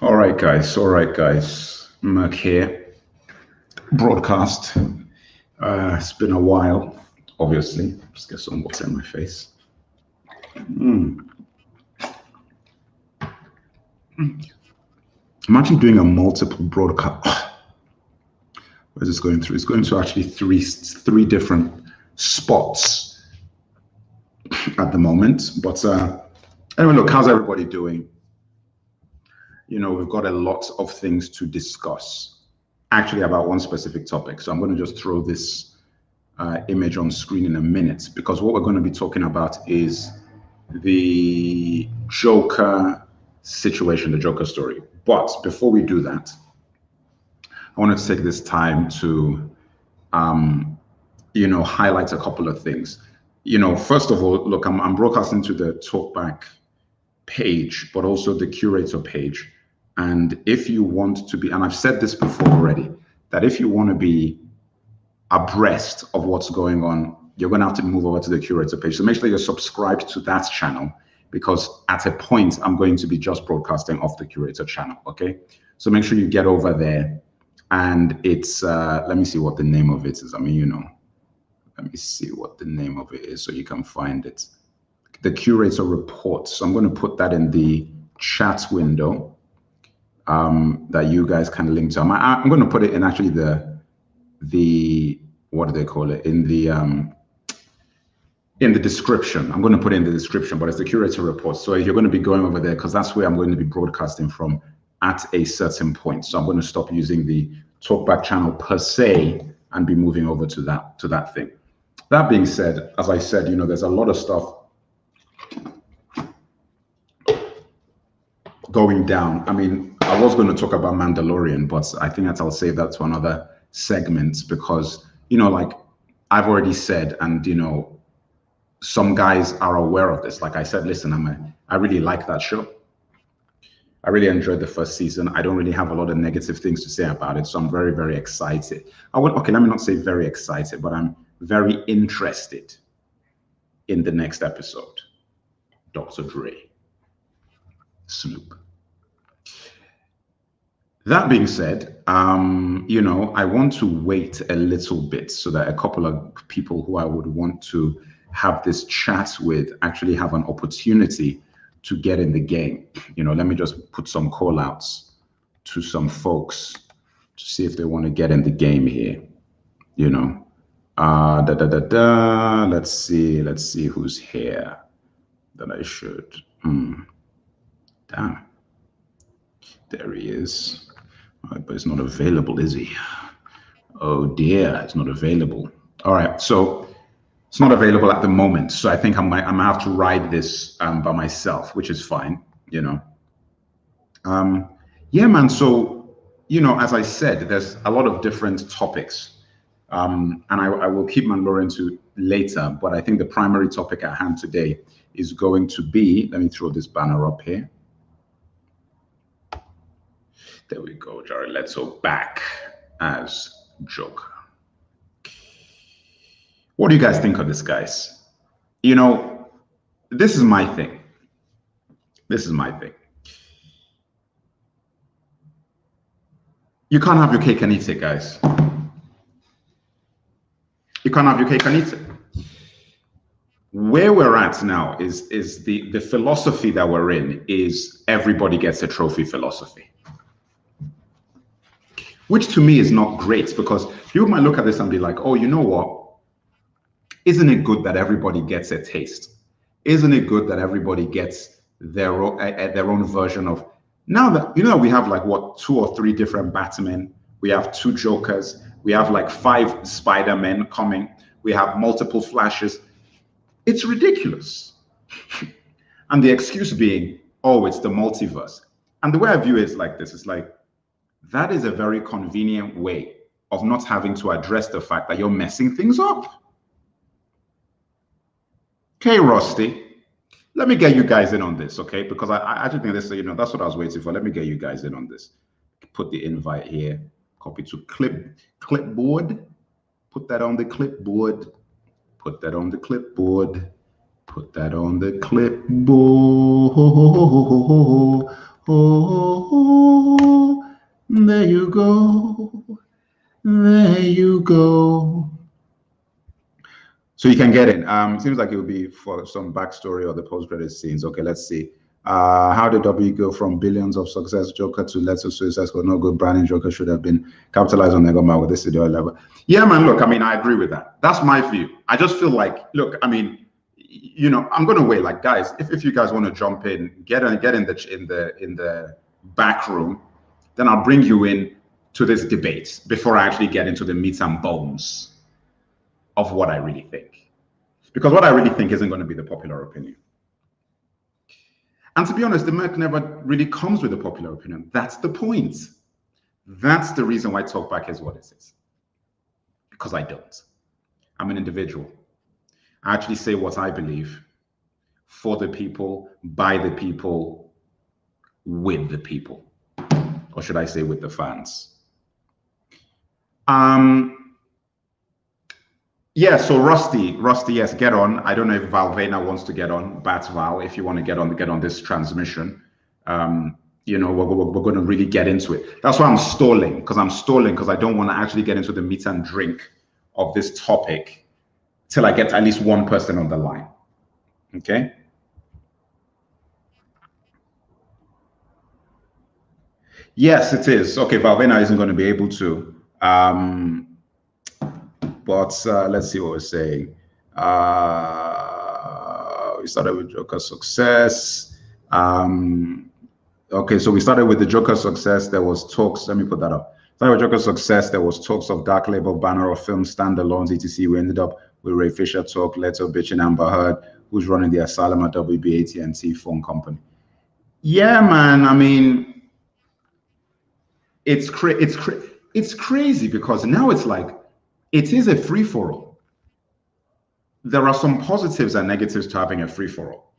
All right, guys. All right, guys. Merc here. Broadcast. It's been a while, obviously. Just get some water in my face. I'm actually doing a multiple broadcast. Where's this going through? It's going to actually three different spots at the moment. But anyway, look, how's everybody doing? You know, we've got a lot of things to discuss, actually about one specific topic. So I'm going to just throw this image on screen in a minute, because what we're going to be talking about is the Joker situation, the Joker story. But before we do that, I wanted to take this time to, highlight a couple of things. First of all, look, I'm broadcasting to the Talkback page, but also the curator page. And if you want to be, and I've said this before already, that if you want to be abreast of what's going on, you're going to have to move over to the curator page. So make sure you're subscribed to that channel, because at a point, I'm going to be just broadcasting off the curator channel, okay? So make sure you get over there. And it's, let me see what the name of it is. Let me see what the name of it is so you can find it. The curator report. So I'm going to put that in the chat window that you guys can link to. I'm going to put it in actually the what do they call it? In the description. I'm going to put it in the description, but it's the curator report. So you're going to be going over there, because that's where I'm going to be broadcasting from at a certain point. So I'm going to stop using the Talkback channel per se and be moving over to that thing. That being said, as I said, there's a lot of stuff going down. I mean, I was going to talk about Mandalorian, but I think that I'll save that to another segment, because, like I've already said, and, some guys are aware of this. Like I said, listen, I really like that show. I really enjoyed the first season. I don't really have a lot of negative things to say about it. So I'm very, very excited. Okay, let me not say very excited, but I'm very interested in the next episode. Dr. Dre, Snoop. That being said, I want to wait a little bit so that a couple of people who I would want to have this chat with actually have an opportunity to get in the game. Let me just put some call outs to some folks to see if they want to get in the game here. Let's see who's here that I should. Damn. There he is. But it's not available, is he? Oh dear, it's not available. All right, so it's not available at the moment. So I think I'm gonna have to ride this by myself, which is fine, Yeah, man. So, as I said, there's a lot of different topics. And I will keep Mandalorian to later, but I think the primary topic at hand today is going to be, let me throw this banner up here. There we go, Jared Leto back as Joker. What do you guys think of this, guys? This is my thing. You can't have your cake and eat it, guys. You can't have your cake and eat it. Where we're at now is the philosophy that we're in is everybody gets a trophy philosophy. Which to me is not great, because you might look at this and be like, oh, you know what? Isn't it good that everybody gets a taste? Isn't it good that everybody gets their own version of, now that, we have like what, 2 or 3 different Batmen, we have 2 Jokers, we have like 5 Spider-Men coming, we have multiple Flashes. It's ridiculous. And the excuse being, oh, it's the multiverse. And the way I view it is like this, it's like, that is a very convenient way of not having to address the fact that you're messing things up. Okay, Rusty, let me get you guys in on this, okay? Because I actually think this, that's what I was waiting for. Let me get you guys in on this. Put the invite here, copy to clipboard, put that on the clipboard, put that on the clipboard, put that on the clipboard. There you go. There you go. So you can get in. Seems like it will be for some backstory or the post-credit scenes. Okay, let's see. How did W go from billions of success Joker to Leto Suicide Squad? No good branding. Joker should have been capitalized on Negoma with this video level. Yeah, man. Look, I mean, I agree with that. That's my view. I just feel like, look, I mean, you know, I'm gonna wait. Like, guys, if you guys want to jump in, get in the back room, then I'll bring you in to this debate before I actually get into the meat and bones of what I really think. Because what I really think isn't going to be the popular opinion. And to be honest, the Merc never really comes with a popular opinion. That's the point. That's the reason why Talkback is what it is. Because I don't. I'm an individual. I actually say what I believe for the people, by the people, with the people. Or should I say with the fans? Yeah, so Rusty, yes, get on. I don't know if Valvena wants to get on. Bat Val, if you want to get on this transmission. You know, we're going to really get into it. That's why I'm stalling, because I don't want to actually get into the meat and drink of this topic till I get at least one person on the line. Okay? Yes, it is. Okay, Valvena isn't going to be able to. But let's see what we're saying. We started with Joker success. Okay, so we started with the Joker success. There was talks. Let me put that up. Started with Joker success. There was talks of Dark Label banner or film standalones, etc. We ended up with Ray Fisher talk, Leto bitching Amber Heard, who's running the asylum at WB-AT&T phone company. Yeah, man. I mean, it's crazy because now it's like, it is a free-for-all. There are some positives and negatives to having a free-for-all.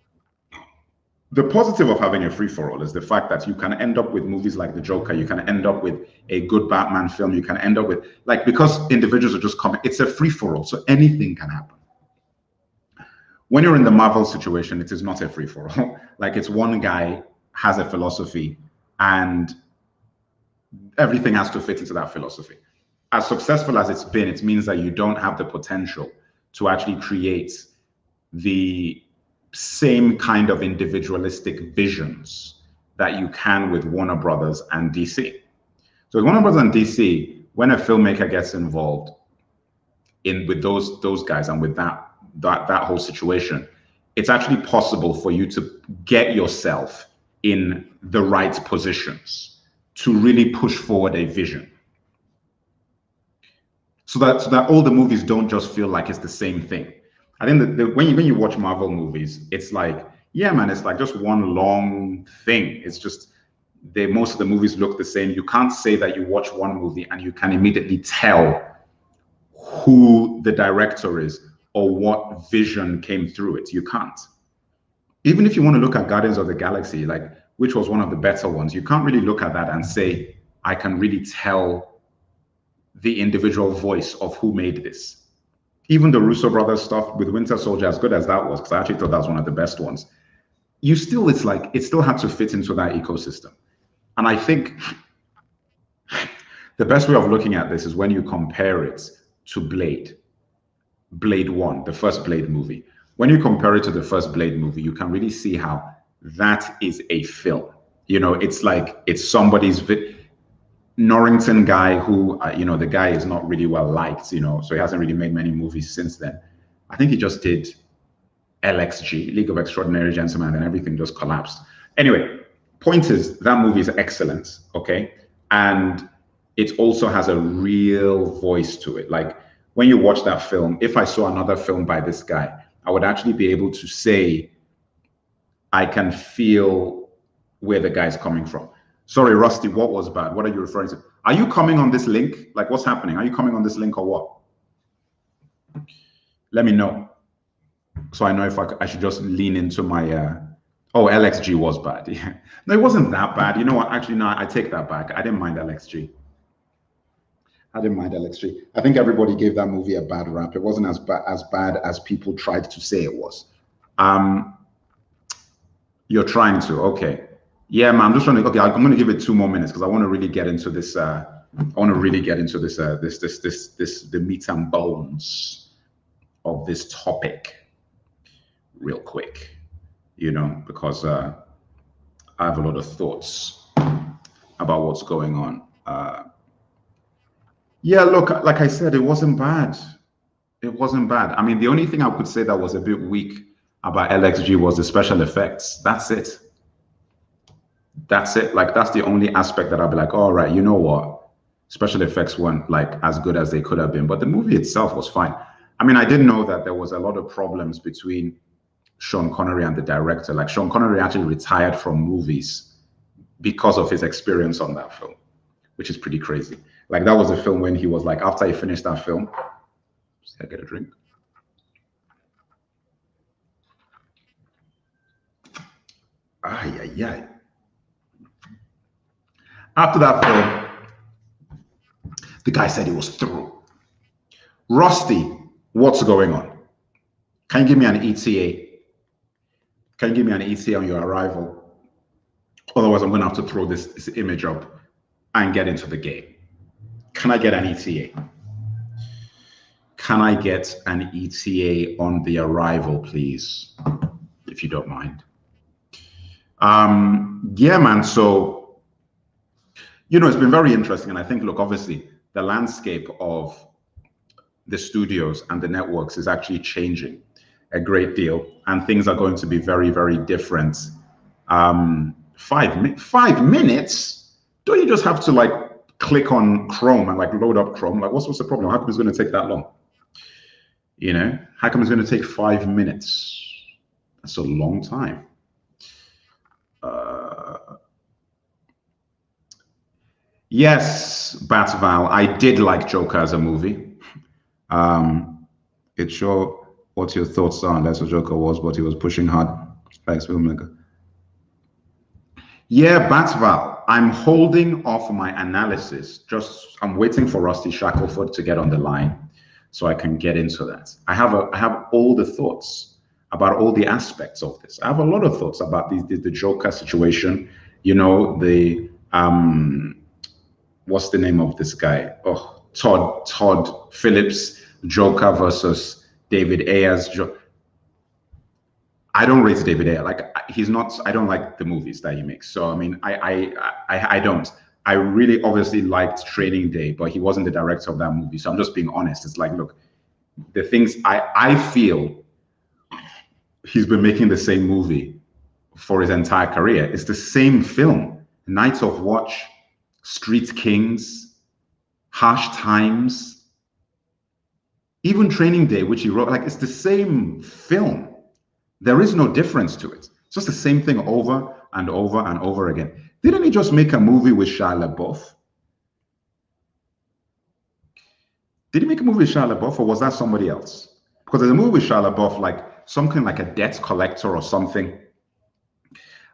The positive of having a free-for-all is the fact that you can end up with movies like The Joker, you can end up with a good Batman film, you can end up with, like, because individuals are just coming, it's a free-for-all, so anything can happen. When you're in the Marvel situation, it is not a free-for-all. Like, it's one guy has a philosophy and everything has to fit into that philosophy. As successful as it's been, it means that you don't have the potential to actually create the same kind of individualistic visions that you can with Warner Brothers and DC. So with Warner Brothers and DC, when a filmmaker gets involved with those guys and with that whole situation, it's actually possible for you to get yourself in the right positions to really push forward a vision. So that all the movies don't just feel like it's the same thing. I think that when you watch Marvel movies, it's like, yeah, man, it's like just one long thing. It's just most of the movies look the same. You can't say that you watch one movie and you can immediately tell who the director is or what vision came through it. You can't. Even if you want to look at Guardians of the Galaxy, like, which was one of the better ones, you can't really look at that and say, I can really tell the individual voice of who made this. Even the Russo brothers stuff with Winter Soldier, as good as that was, because I actually thought that was one of the best ones, it's like, it still had to fit into that ecosystem. And I think the best way of looking at this is when you compare it to Blade 1, the first Blade movie. When you compare it to the first Blade movie, you can really see how that is a film. You know, it's like, it's somebody's Norrington guy who, you know, the guy is not really well liked, you know, so he hasn't really made many movies since then. I think he just did LXG, League of Extraordinary Gentlemen, and everything just collapsed. Anyway, point is, that movie is excellent, okay? And it also has a real voice to it. Like, when you watch that film, if I saw another film by this guy, I would actually be able to say, I can feel where the guy's coming from. Sorry, Rusty, what was bad? What are you referring to? Are you coming on this link? Like, what's happening? Are you coming on this link or what? Let me know. So I know if I should just lean into my, oh, LXG was bad. Yeah. No, it wasn't that bad. You know what? Actually, no, I take that back. I didn't mind LXG. I didn't mind LXG. I think everybody gave that movie a bad rap. It wasn't as bad as people tried to say it was. You're trying to, okay. Yeah, man. I'm just trying to. Okay, I'm going to give it 2 more minutes because I want to really get into this. I want to really get into this. The meat and bones of this topic, real quick. You know, because I have a lot of thoughts about what's going on. Yeah, look, like I said, it wasn't bad. It wasn't bad. I mean, the only thing I could say that was a bit weak about LXG was the special effects. That's it. That's it. Like, that's the only aspect that I'll be like, all right, you know what? Special effects weren't like as good as they could have been, but the movie itself was fine. I mean, I didn't know that there was a lot of problems between Sean Connery and the director. Like, Sean Connery actually retired from movies because of his experience on that film, which is pretty crazy. Like, that was a film when he was like, after he finished that film, I get a drink. Yeah. After that film, the guy said he was through. Rusty, what's going on? Can you give me an ETA? Can you give me an ETA on your arrival? Otherwise, I'm going to have to throw this image up and get into the game. Can I get an ETA? Can I get an ETA on the arrival, please? If you don't mind. Yeah, man. So, you know, it's been very interesting. And I think, look, obviously, the landscape of the studios and the networks is actually changing a great deal. And things are going to be very, very different. 5 minutes? Don't you just have to, like, click on Chrome and, like, load up Chrome? Like, what's the problem? How come it's going to take that long? You know, how come it's going to take 5 minutes? That's a long time. Yes, Batval, I did like Joker as a movie. It's sure what your thoughts are. That's what Joker was, but he was pushing hard. Yeah, Batval, I'm holding off my analysis. I'm waiting for Rusty Shackelford to get on the line so I can get into that. I have all the thoughts about all the aspects of this. I have a lot of thoughts about the Joker situation. You know, the what's the name of this guy? Oh, Todd Phillips Joker versus David Ayer's Joker. I don't rate David Ayer. Like, he's not. I don't like the movies that he makes. So I mean, I don't. I really obviously liked Training Day, but he wasn't the director of that movie. So I'm just being honest. It's like, look, the things I feel he's been making the same movie for his entire career. It's the same film. Night of Watch, Street Kings, Harsh Times, even Training Day, which he wrote. Like, it's the same film. There is no difference to it. It's just the same thing over and over and over again. Didn't he just make a movie with Shia LaBeouf? Did he make a movie with Shia LaBeouf, or was that somebody else? Because there's a movie with Shia LaBeouf, like something like a debt collector or something.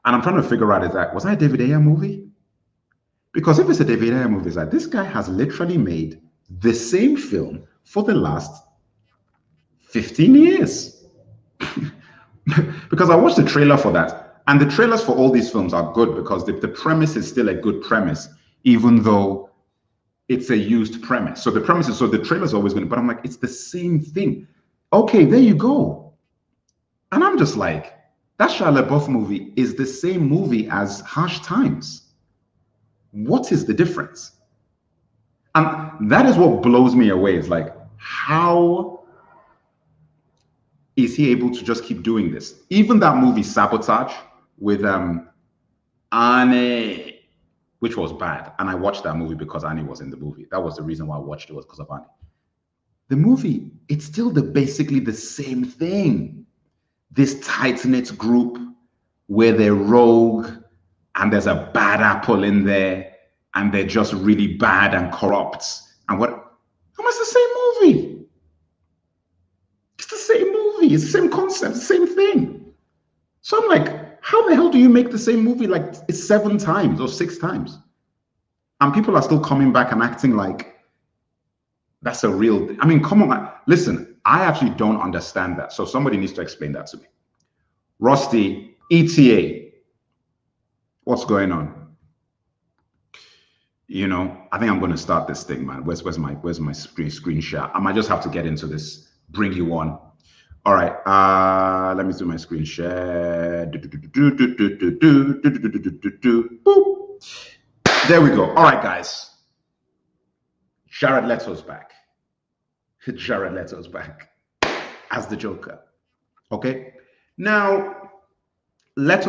And I'm trying to figure out, was that a David Ayer movie? Because if it's a David Ayer movie, it's like, this guy has literally made the same film for the last 15 years. Because I watched the trailer for that. And the trailers for all these films are good because the premise is still a good premise, even though it's a used premise. So the premise is, so the trailer's always going to, but I'm like, it's the same thing. Okay, there you go. And I'm just like, that Shia LaBeouf movie is the same movie as Harsh Times. What is the difference? And that is what blows me away. It's like, how is he able to just keep doing this? Even that movie Sabotage with Annie, which was bad. And I watched that movie because Annie was in the movie. That was the reason why I watched it, was because of Annie. The movie, it's still basically the same thing. This tight-knit group where they're rogue and there's a bad apple in there and they're just really bad and corrupt. And it's the same movie. It's the same movie. It's the same concept, the same thing. So I'm like, how the hell do you make the same movie like 7 times or 6 times? And people are still coming back and acting like that's a real thing. I mean, come on. Listen, I actually don't understand that. So somebody needs to explain that to me. Rusty, ETA. What's going on? You know, I think I'm going to start this thing, man. Where's my screen share? I might just have to get into this. Bring you on. All right. Let me do my screen share. There we go. All right, guys. Jared Leto's back. Jared Leto's back as the Joker. Okay. Now, let's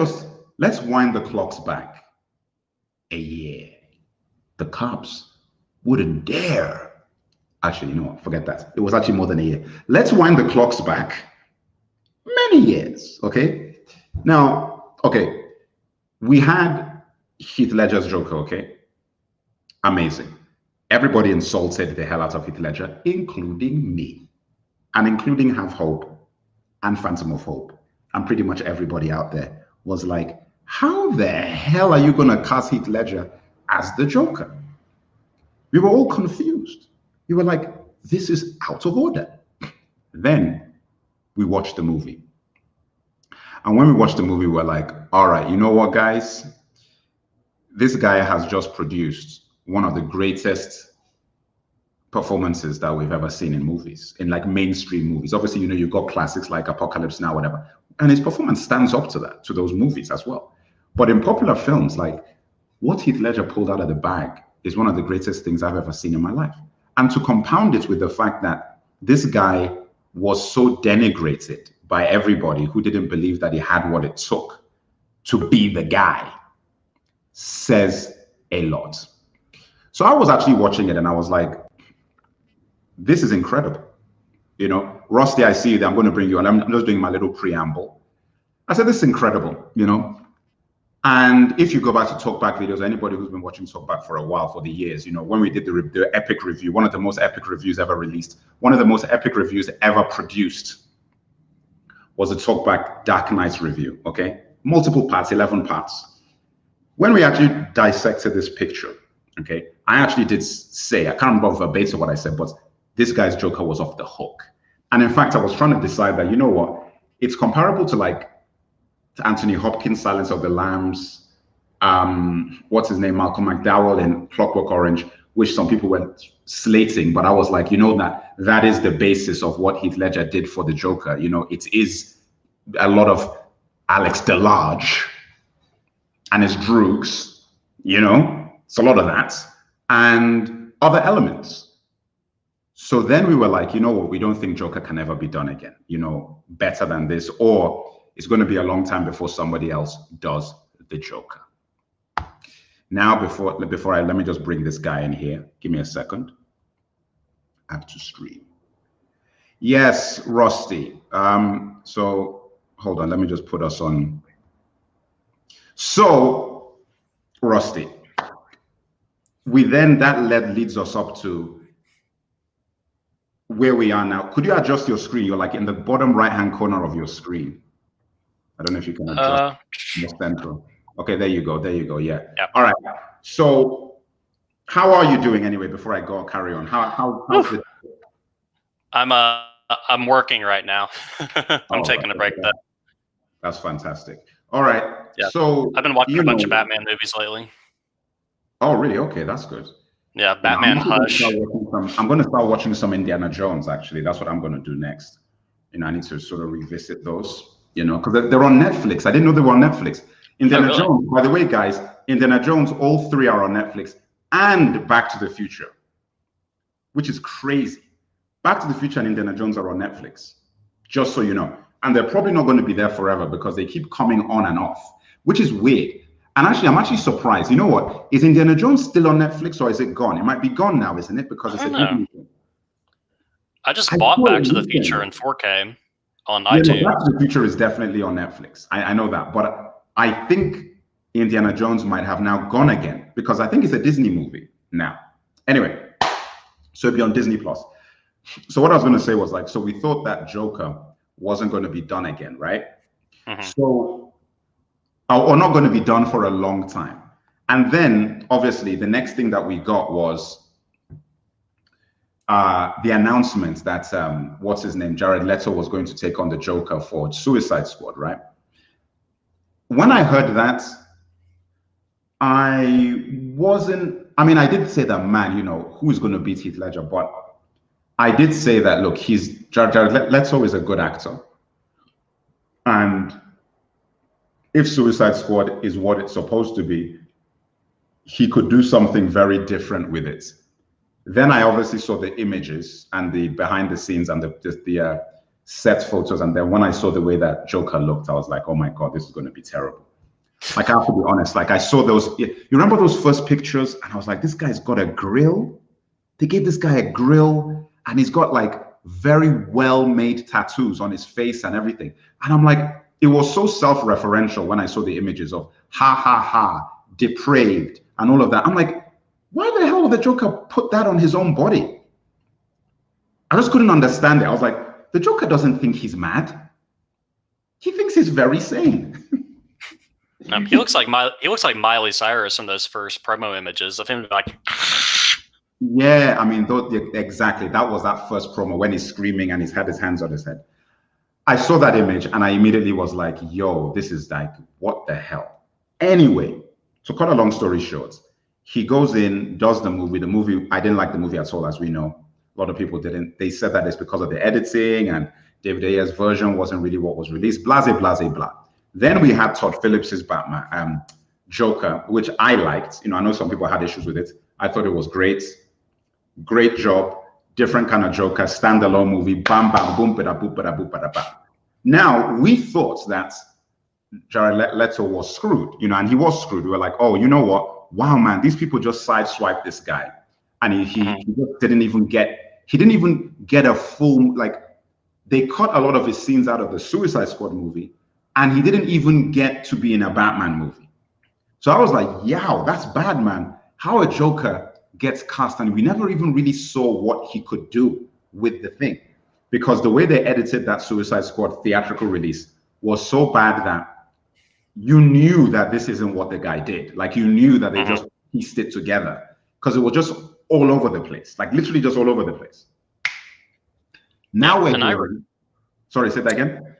wind the clocks back a year. The cops wouldn't dare. Actually, you know what? Forget that. It was actually more than a year. Let's wind the clocks back many years. Okay. Now, okay, we had Heath Ledger's Joker. Okay, amazing. Everybody insulted the hell out of Heath Ledger, including me, and including Have Hope and Phantom of Hope, and pretty much everybody out there was like, how the hell are you going to cast Heath Ledger as the Joker? We were all confused. We were like, this is out of order. Then we watched the movie. And when we watched the movie, we were like, all right, you know what, guys? This guy has just produced one of the greatest performances that we've ever seen in movies, in like mainstream movies. Obviously, you know, you've got classics like Apocalypse Now, whatever. And his performance stands up to that, to those movies as well. But in popular films, like what Heath Ledger pulled out of the bag is one of the greatest things I've ever seen in my life. And to compound it with the fact that this guy was so denigrated by everybody who didn't believe that he had what it took to be the guy says a lot. So I was actually watching it and I was like, this is incredible. You know, Rusty, I see that I'm going to bring you on. I'm just doing my little preamble. I said, this is incredible, you know. And if you go back to Talkback videos, anybody who's been watching Talkback for a while, for the years, you know, when we did the epic review, one of the most epic reviews ever released, one of the most epic reviews ever produced was the Talkback Dark Knight review, okay? Multiple parts, 11 parts. When we actually dissected this picture, okay, I actually did say, I can't remember verbatim what I said, but this guy's Joker was off the hook. And in fact, I was trying to decide that, you know what, it's comparable to like Anthony Hopkins' Silence of the Lambs, what's his name, Malcolm McDowell in Clockwork Orange, which some people were slating, but I was like, you know, that is the basis of what Heath Ledger did for the Joker. You know, it is a lot of Alex DeLarge and his droogs, you know, it's a lot of that, and other elements. So then we were like, you know what, we don't think Joker can ever be done again, you know, better than this, or it's going to be a long time before somebody else does the Joker. Now, let me just bring this guy in here. Give me a second. Add to stream. Yes, Rusty. So hold on. Let me just put us on. So, Rusty, that leads us up to where we are now. Could you adjust your screen? You're like in the bottom right-hand corner of your screen. I don't know if you can adjust the central. Okay, there you go. There you go. Yeah. Yep. All right. So, how are you doing anyway? Before I go carry on, how's it? I'm working right now. I'm taking a break. That's fantastic. All right. Yeah. So I've been watching a bunch of Batman movies lately. Oh, really? Okay, that's good. Yeah, Batman Hush. I'm going to start watching some Indiana Jones. Actually, that's what I'm going to do next. You know, I need to sort of revisit those. You know, because they're on Netflix. I didn't know they were on Netflix. Indiana Jones, by the way, guys, Indiana Jones, all three are on Netflix, and Back to the Future, which is crazy. Back to the Future and Indiana Jones are on Netflix, just so you know. And they're probably not going to be there forever because they keep coming on and off, which is weird. And actually, I'm actually surprised. You know what? Is Indiana Jones still on Netflix or is it gone? It might be gone now, isn't it? Because it's a Disney thing. I just bought Back to the Future in 4K. On iTunes. No, Back to the Future is definitely on Netflix. I know that, but I think Indiana Jones might have now gone again because I think it's a Disney movie now. Anyway, so it'll be on Disney Plus. So what I was going to say was like, so we thought that Joker wasn't going to be done again, right? Mm-hmm. So, or not going to be done for a long time. And then obviously the next thing that we got was the announcement that what's his name, Jared Leto, was going to take on the Joker for Suicide Squad, right? When I heard that, I wasn't. I mean, I did say that, man, who's going to beat Heath Ledger? But I did say that, look, Jared Leto is a good actor. And if Suicide Squad is what it's supposed to be, he could do something very different with it. Then I obviously saw the images and the behind the scenes and the set photos. And then when I saw the way that Joker looked, I was like, oh my God, this is going to be terrible. Like, I have to be honest, like I saw those, you remember those first pictures? And I was like, this guy's got a grill. They gave this guy a grill and he's got like very well-made tattoos on his face and everything. And I'm like, it was so self-referential when I saw the images of ha, ha, ha, depraved and all of that. I'm like, why the hell would the Joker put that on his own body? I just couldn't understand it. I was like, the Joker doesn't think he's mad. He thinks he's very sane. He looks like Miley Cyrus in those first promo images of him like. Yeah, I mean, exactly. That was that first promo when he's screaming and he's had his hands on his head. I saw that image and I immediately was like, yo, this is like, what the hell? Anyway, to cut a long story short, he goes in, does the movie. The movie, I didn't like the movie at all, as we know. A lot of people didn't. They said that it's because of the editing and David Ayer's version wasn't really what was released. Blase, blase, blah. Then we had Todd Phillips's Batman, Joker, which I liked. I know some people had issues with it. I thought it was great. Great job. Different kind of Joker, standalone movie. Bam, bam, boom, bada, boop, bada, boop, bada, bam. Now, we thought that Jared Leto was screwed, and he was screwed. We were like, oh, you know what? Wow, man, these people just sideswiped this guy. And he just didn't even get a full, like, they cut a lot of his scenes out of the Suicide Squad movie. And he didn't even get to be in a Batman movie. So I was like, yow, that's bad, man. How a Joker gets cast, and we never even really saw what he could do with the thing. Because the way they edited that Suicide Squad theatrical release was so bad that you knew that this isn't what the guy did. Like, you knew that they just pieced it together. Because it was just all over the place. Like, literally just all over the place. Now we're hearing... Sorry, say that again?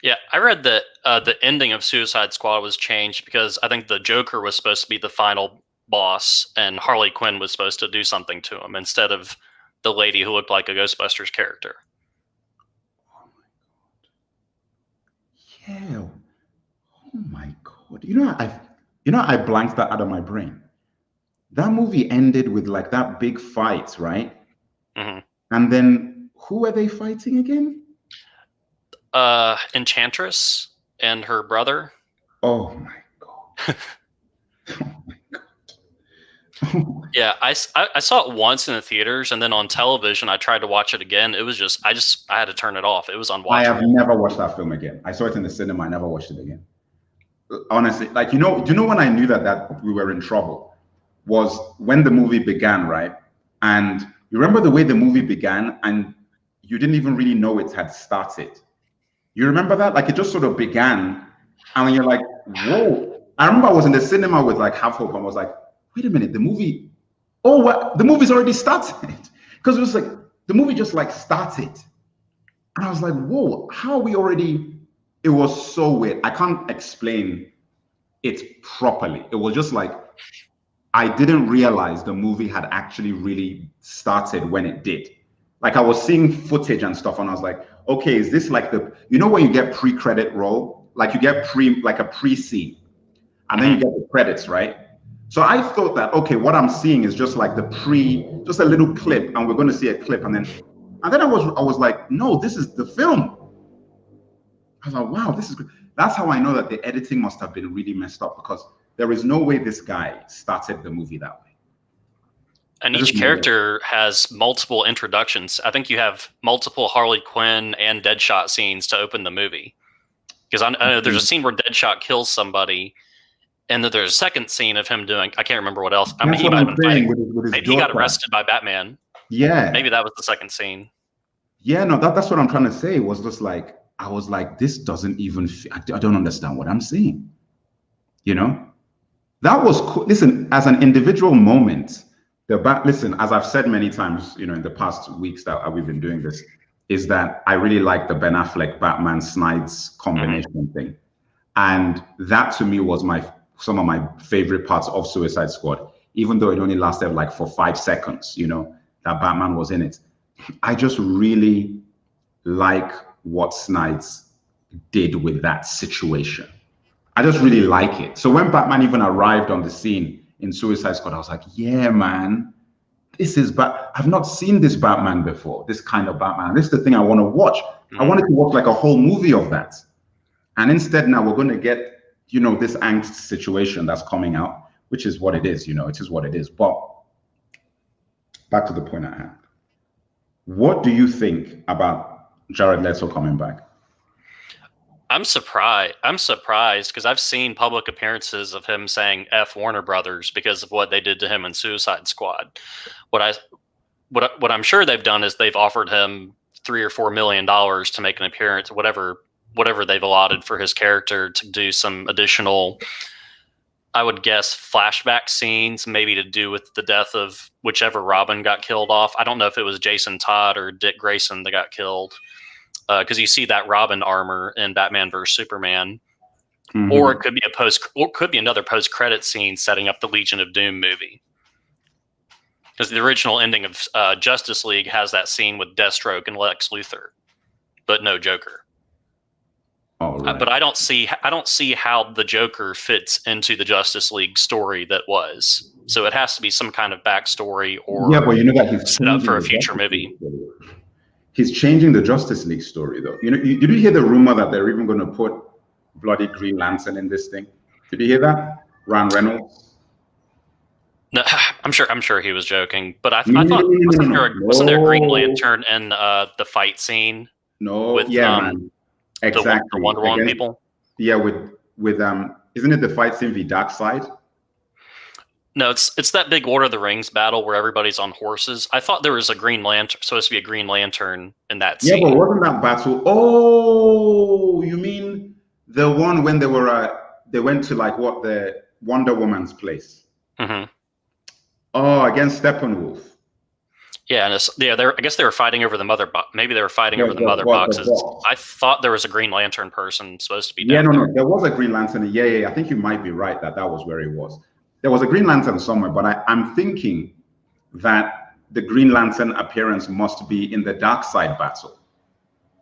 Yeah, I read that the ending of Suicide Squad was changed because I think the Joker was supposed to be the final boss and Harley Quinn was supposed to do something to him instead of the lady who looked like a Ghostbusters character. Oh my God. Yeah. Oh my God. I blanked that out of my brain. That movie ended with like that big fight, right? Mm-hmm. And then who were they fighting again? Enchantress and her brother. Oh my God. Oh my God. Yeah, I saw it once in the theaters, and then on television I tried to watch it again. It was just I had to turn it off. It was unwatchable. I have never watched that film again. I saw it in the cinema. I never watched it again. Honestly, like, do you know when I knew that we were in trouble was when the movie began, right? And you remember the way the movie began, and you didn't even really know it had started. You remember that? Like, it just sort of began, and you're like, whoa. I remember I was in the cinema with like Half Hope and was like, wait a minute, the movie, the movie's already started. Because it was like, the movie just like started. And I was like, whoa, how are we already, it was so weird. I can't explain it properly. It was just like, I didn't realize the movie had actually really started when it did. Like, I was seeing footage and stuff and I was like, okay, is this like when you get pre-credit roll, like you get a pre-scene and then you get the credits, right? So I thought that, okay, what I'm seeing is just like just a little clip, and we're going to see a clip. And then I was like, no, this is the film. I was like, wow, this is good. That's how I know that the editing must have been really messed up, because there is no way this guy started the movie that way. And each character has multiple introductions. I think you have multiple Harley Quinn and Deadshot scenes to open the movie. Because I know there's a scene where Deadshot kills somebody, and then there's a second scene of him doing, I can't remember what else. I mean, he might have been fighting. Maybe he got arrested by Batman. Yeah. Maybe that was the second scene. Yeah, no, that's what I'm trying to say. It was just like, I was like, this doesn't even, I don't understand what I'm seeing. That was cool. Listen, as an individual moment, listen, as I've said many times, in the past weeks that we've been doing this, is that I really like the Ben Affleck Batman Snyder combination thing. And that to me was my some of my favorite parts of Suicide Squad, even though it only lasted like for 5 seconds, you know, that Batman was in it. I just really like what Snyder did with that situation. I just really like it. So when Batman even arrived on the scene in Suicide Squad, I was like, yeah, man, this is I've not seen this Batman before, this kind of Batman. This is the thing I want to watch. I wanted to watch like a whole movie of that. And instead now we're going to get, you know, this angst situation that's coming out, which is what it is, you know, it is what it is. But back to the point at hand. What do you think about Jared Leto coming back? I'm surprised because I've seen public appearances of him saying F Warner Brothers because of what they did to him in Suicide Squad. What I'm sure they've done is they've offered him $3 or $4 million to make an appearance, whatever they've allotted for his character, to do some additional, I would guess, flashback scenes, maybe to do with the death of whichever Robin got killed off. I don't know if it was Jason Todd or Dick Grayson that got killed, because you see that Robin armor in Batman vs Superman, or it could be another post-credit scene setting up the Legion of Doom movie. Because the original ending of Justice League has that scene with Deathstroke and Lex Luthor, but no Joker. Right. But I don't see how the Joker fits into the Justice League story that was. So it has to be some kind of backstory, or but you know that he's set up for a future movie. He's changing the Justice League story, though. You know, did you hear the rumor that they're even going to put bloody Green Lantern in this thing? Did you hear that? Ryan Reynolds. No, I'm sure he was joking, but I thought wasn't there a Green Lantern in the fight scene? No, with, man. Exactly. The Wonder Woman people. Yeah, with isn't it the fight scene the Dark Side? No, it's that big Lord of the Rings battle where everybody's on horses. I thought there was a Green Lantern, supposed to be a Green Lantern in that scene. Yeah, but wasn't that battle? Oh, you mean the one when they went to like what, the Wonder Woman's place? Oh, against Steppenwolf. Yeah, and I guess they were fighting over the mother box. Maybe they were fighting over the mother boxes. I thought there was a Green Lantern person supposed to be down there. There was a Green Lantern. Yeah. I think you might be right that was where it was. There was a Green Lantern somewhere, but I'm thinking that the Green Lantern appearance must be in the Dark Side battle.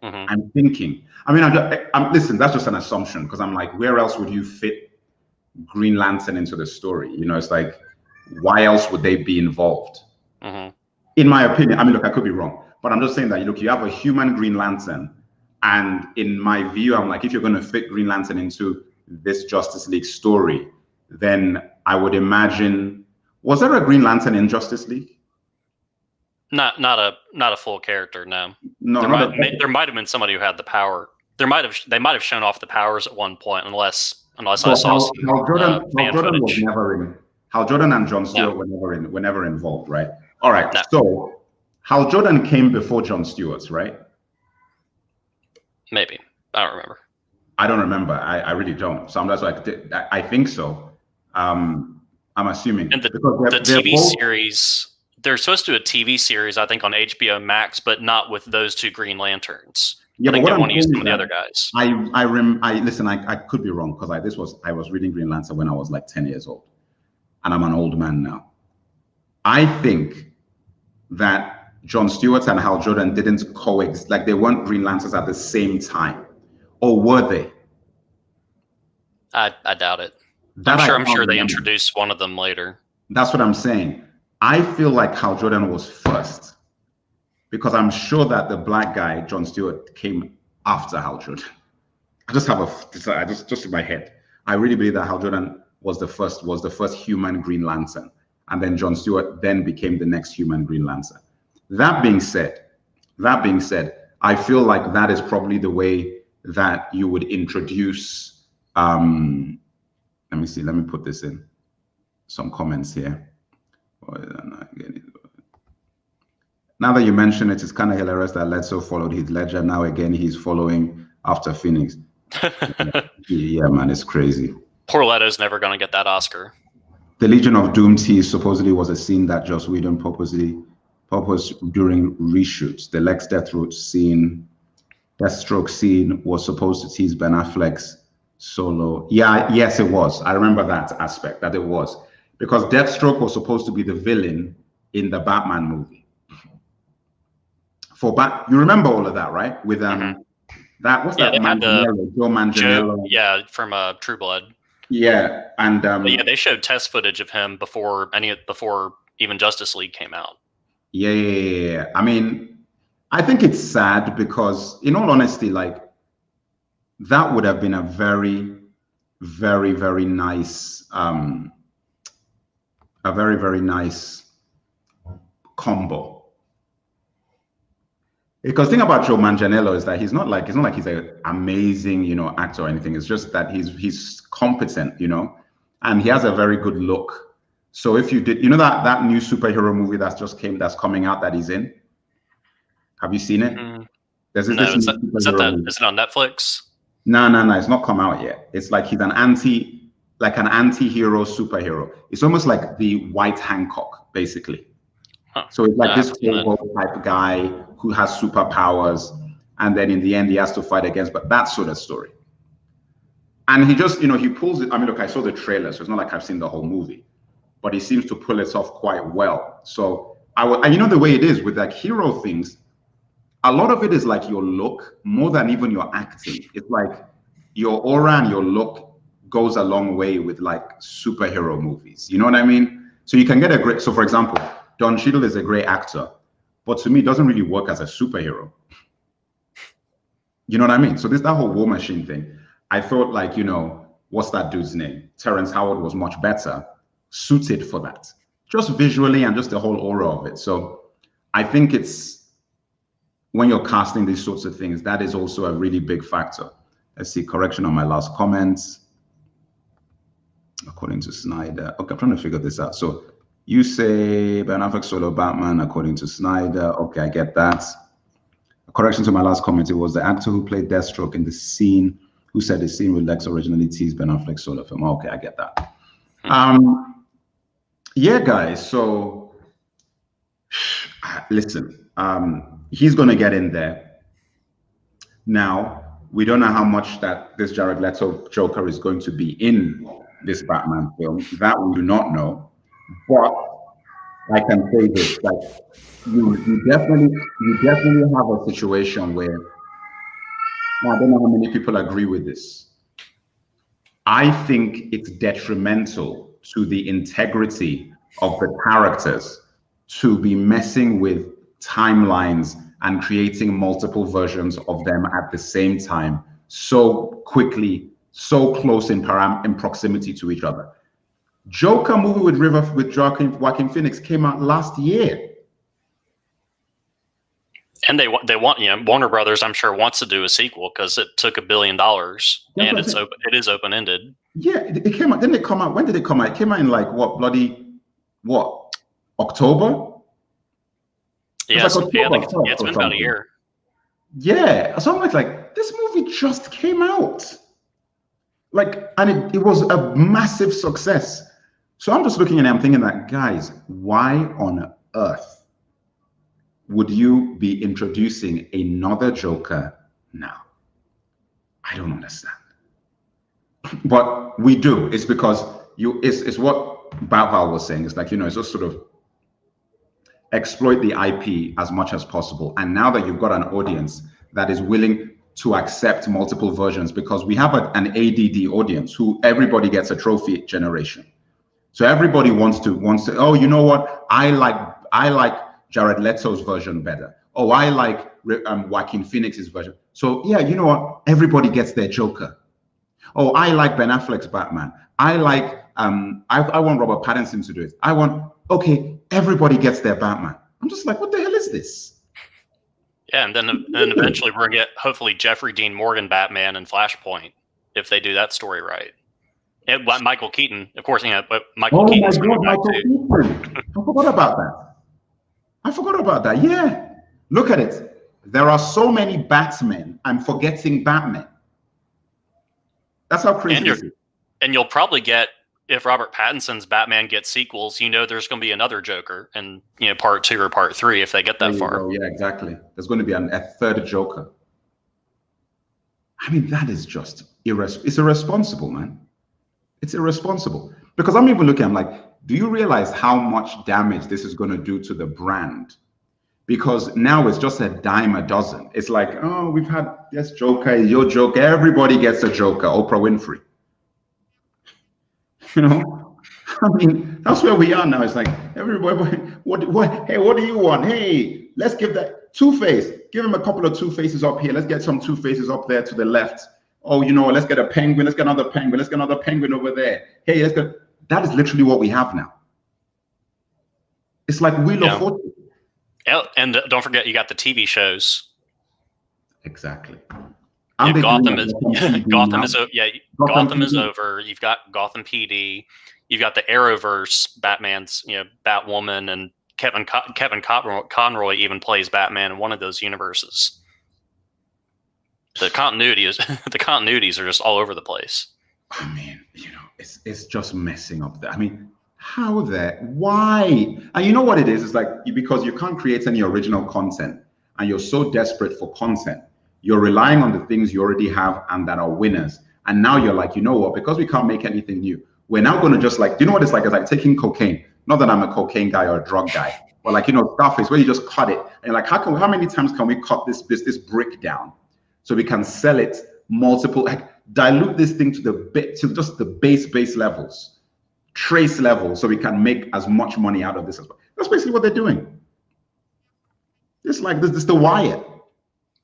I'm thinking. I mean, listen, that's just an assumption, because I'm like, where else would you fit Green Lantern into the story? You know, it's like, why else would they be involved? In my opinion, I mean, look, I could be wrong, but I'm just saying that, look, you have a human Green Lantern, and in my view, I'm like, if you're going to fit Green Lantern into this Justice League story, then I would imagine, was there a Green Lantern in Justice League? Not a full character, no. No, there might have been somebody who had the power. They might have shown off the powers at one point, unless I saw some fan footage. Hal Jordan and John Stewart were never involved, right? All right. No. So Hal Jordan came before John Stewart, right? Maybe. I don't remember. I don't remember. I really don't. So I'm just like, I think so. I'm assuming. And the TV series, they're supposed to do a TV series, I think, on HBO Max, but not with those two Green Lanterns. Yeah, I think they want to use some of the other guys. Listen, I could be wrong, because I was reading Green Lantern when I was like 10 years old, and I'm an old man now. I think that John Stewart and Hal Jordan didn't coexist, like they weren't Green Lanterns at the same time, or were they? I doubt it. I'm sure they introduced one of them later. That's what I'm saying. I feel like Hal Jordan was first, because I'm sure that the black guy, John Stewart, came after Hal Jordan. I just have just in my head. I really believe that Hal Jordan was the first human Green Lantern, and then John Stewart then became the next human Green Lantern. That being said, I feel like that is probably the way that you would introduce. Let me see. Let me put this in some comments here. Now that you mention it, it's kind of hilarious that Leto followed Heath Ledger. Now again, he's following after Phoenix. Yeah, man, it's crazy. Poor Leto's never going to get that Oscar. The Legion of Doom tease supposedly was a scene that Joss Whedon purposed during reshoots. The Lex Deathstroke scene was supposed to tease Ben Affleck's Solo. Yeah, yes, it was. I remember that aspect, that it was. Because Deathstroke was supposed to be the villain in the Batman movie. You remember all of that, right? With that, what's that? Manganiello, Joe Manganiello. Yeah, from True Blood. Yeah, and yeah, they showed test footage of him before even Justice League came out. Yeah. I mean, I think it's sad because, in all honesty, like, that would have been a very, very, very nice, a very, very nice combo. Because the thing about Joe Manganiello is that he's not like he's an amazing, actor or anything. It's just that he's competent, and he has a very good look. So if you did, that new superhero movie that's coming out that he's in. Have you seen it? Is it on Netflix? No, it's not come out yet. It's like he's an anti-hero superhero. It's almost like the White Hancock, basically. Huh. So it's like this type guy who has superpowers, and then in the end he has to fight against, but that sort of story. And he just, he pulls it. I mean, look, I saw the trailer, so it's not like I've seen the whole movie, but he seems to pull it off quite well. So and the way it is with like hero things, a lot of it is like your look more than even your acting. It's like your aura and your look goes a long way with like superhero movies. You know what I mean? So you can get so for example, Don Cheadle is a great actor, but to me, doesn't really work as a superhero. You know what I mean? So that whole War Machine thing, I thought like, what's that dude's name? Terrence Howard was much better suited for that, just visually and just the whole aura of it. So I think it's, when you're casting these sorts of things, that is also a really big factor. Let's see, correction on my last comments. According to Snyder. Okay, I'm trying to figure this out. So you say Ben Affleck solo Batman, according to Snyder. Okay, I get that. A correction to my last comment. It was the actor who played Deathstroke in the scene, who said the scene with Lex originally teased Ben Affleck solo film. Okay, I get that. Yeah, guys. So listen, he's going to get in there. Now, we don't know how much that this Jared Leto Joker is going to be in this Batman film. That we do not know. But I can say this, like you definitely have a situation where, I don't know how many people agree with this. I think it's detrimental to the integrity of the characters to be messing with timelines and creating multiple versions of them at the same time so quickly, so close in proximity to each other. Joker movie with Joaquin Phoenix came out last year. And they want, Warner Brothers, I'm sure, wants to do a sequel because it took $1 billion and it is open ended. Yeah, it came out. Didn't it come out? When did it come out? It came out in like October? Yeah, it's been about a year. Yeah, so I'm like this movie just came out. And it was a massive success. So I'm just looking at it, I'm thinking that, guys, why on earth would you be introducing another Joker now? I don't understand. But we do. It's because it's what Bauhaus was saying. It's like, it's just sort of exploit the IP as much as possible. And now that you've got an audience that is willing to accept multiple versions, because we have an ADD audience who everybody gets a trophy generation. So everybody wants to, oh, you know what? I like Jared Leto's version better. Oh, I like Joaquin Phoenix's version. So yeah, you know what? Everybody gets their Joker. Oh, I like Ben Affleck's Batman. I like, I want Robert Pattinson to do it. Okay, everybody gets their Batman. I'm just like, what the hell is this? Yeah, and then eventually we're going to get, hopefully, Jeffrey Dean Morgan Batman and Flashpoint, if they do that story right. And Michael Keaton, of course, but Michael Keaton's coming back too. I forgot about that. Yeah. Look at it. There are so many Batmen, I'm forgetting Batman. That's how crazy it is. And you'll probably get, if Robert Pattinson's Batman gets sequels, there's going to be another Joker in part 2 or part 3 if they get that far. Yeah, exactly. There's going to be a third Joker. I mean, that is just it's irresponsible, man. It's irresponsible. Because I'm even looking, I'm like, do you realize how much damage this is going to do to the brand? Because now it's just a dime a dozen. It's like, oh, we've had this Joker, your Joker. Everybody gets a Joker. Oprah Winfrey. You know, I mean, that's where we are now. It's like everybody. Hey, what do you want? Hey, let's give that Two-Face. Give him a couple of Two-Faces up here. Let's get some Two-Faces up there to the left. Oh, you know, let's get a penguin. Let's get another penguin. Let's get another penguin over there. Hey, let's get. That is literally what we have now. It's like Wheel of Fortune. Yeah, and don't forget, you got the TV shows. Exactly. Yeah, Gotham is over. You've got Gotham PD. You've got the Arrowverse Batman's, Batwoman, and Kevin Conroy even plays Batman in one of those universes. The continuities are just all over the place. I mean, it's just messing up there. I mean, why? And you know what it is? It's like, because you can't create any original content and you're so desperate for content, you're relying on the things you already have and that are winners. And now you're like, you know what? Because we can't make anything new, we're now going to just like, do you know what it's like? It's like taking cocaine. Not that I'm a cocaine guy or a drug guy, but like, Scarface, where you just cut it. And like, how many times can we cut this brick down so we can sell it multiple, like dilute this thing to just the base levels, trace level, so we can make as much money out of this as well. That's basically what they're doing. It's like this The Wire.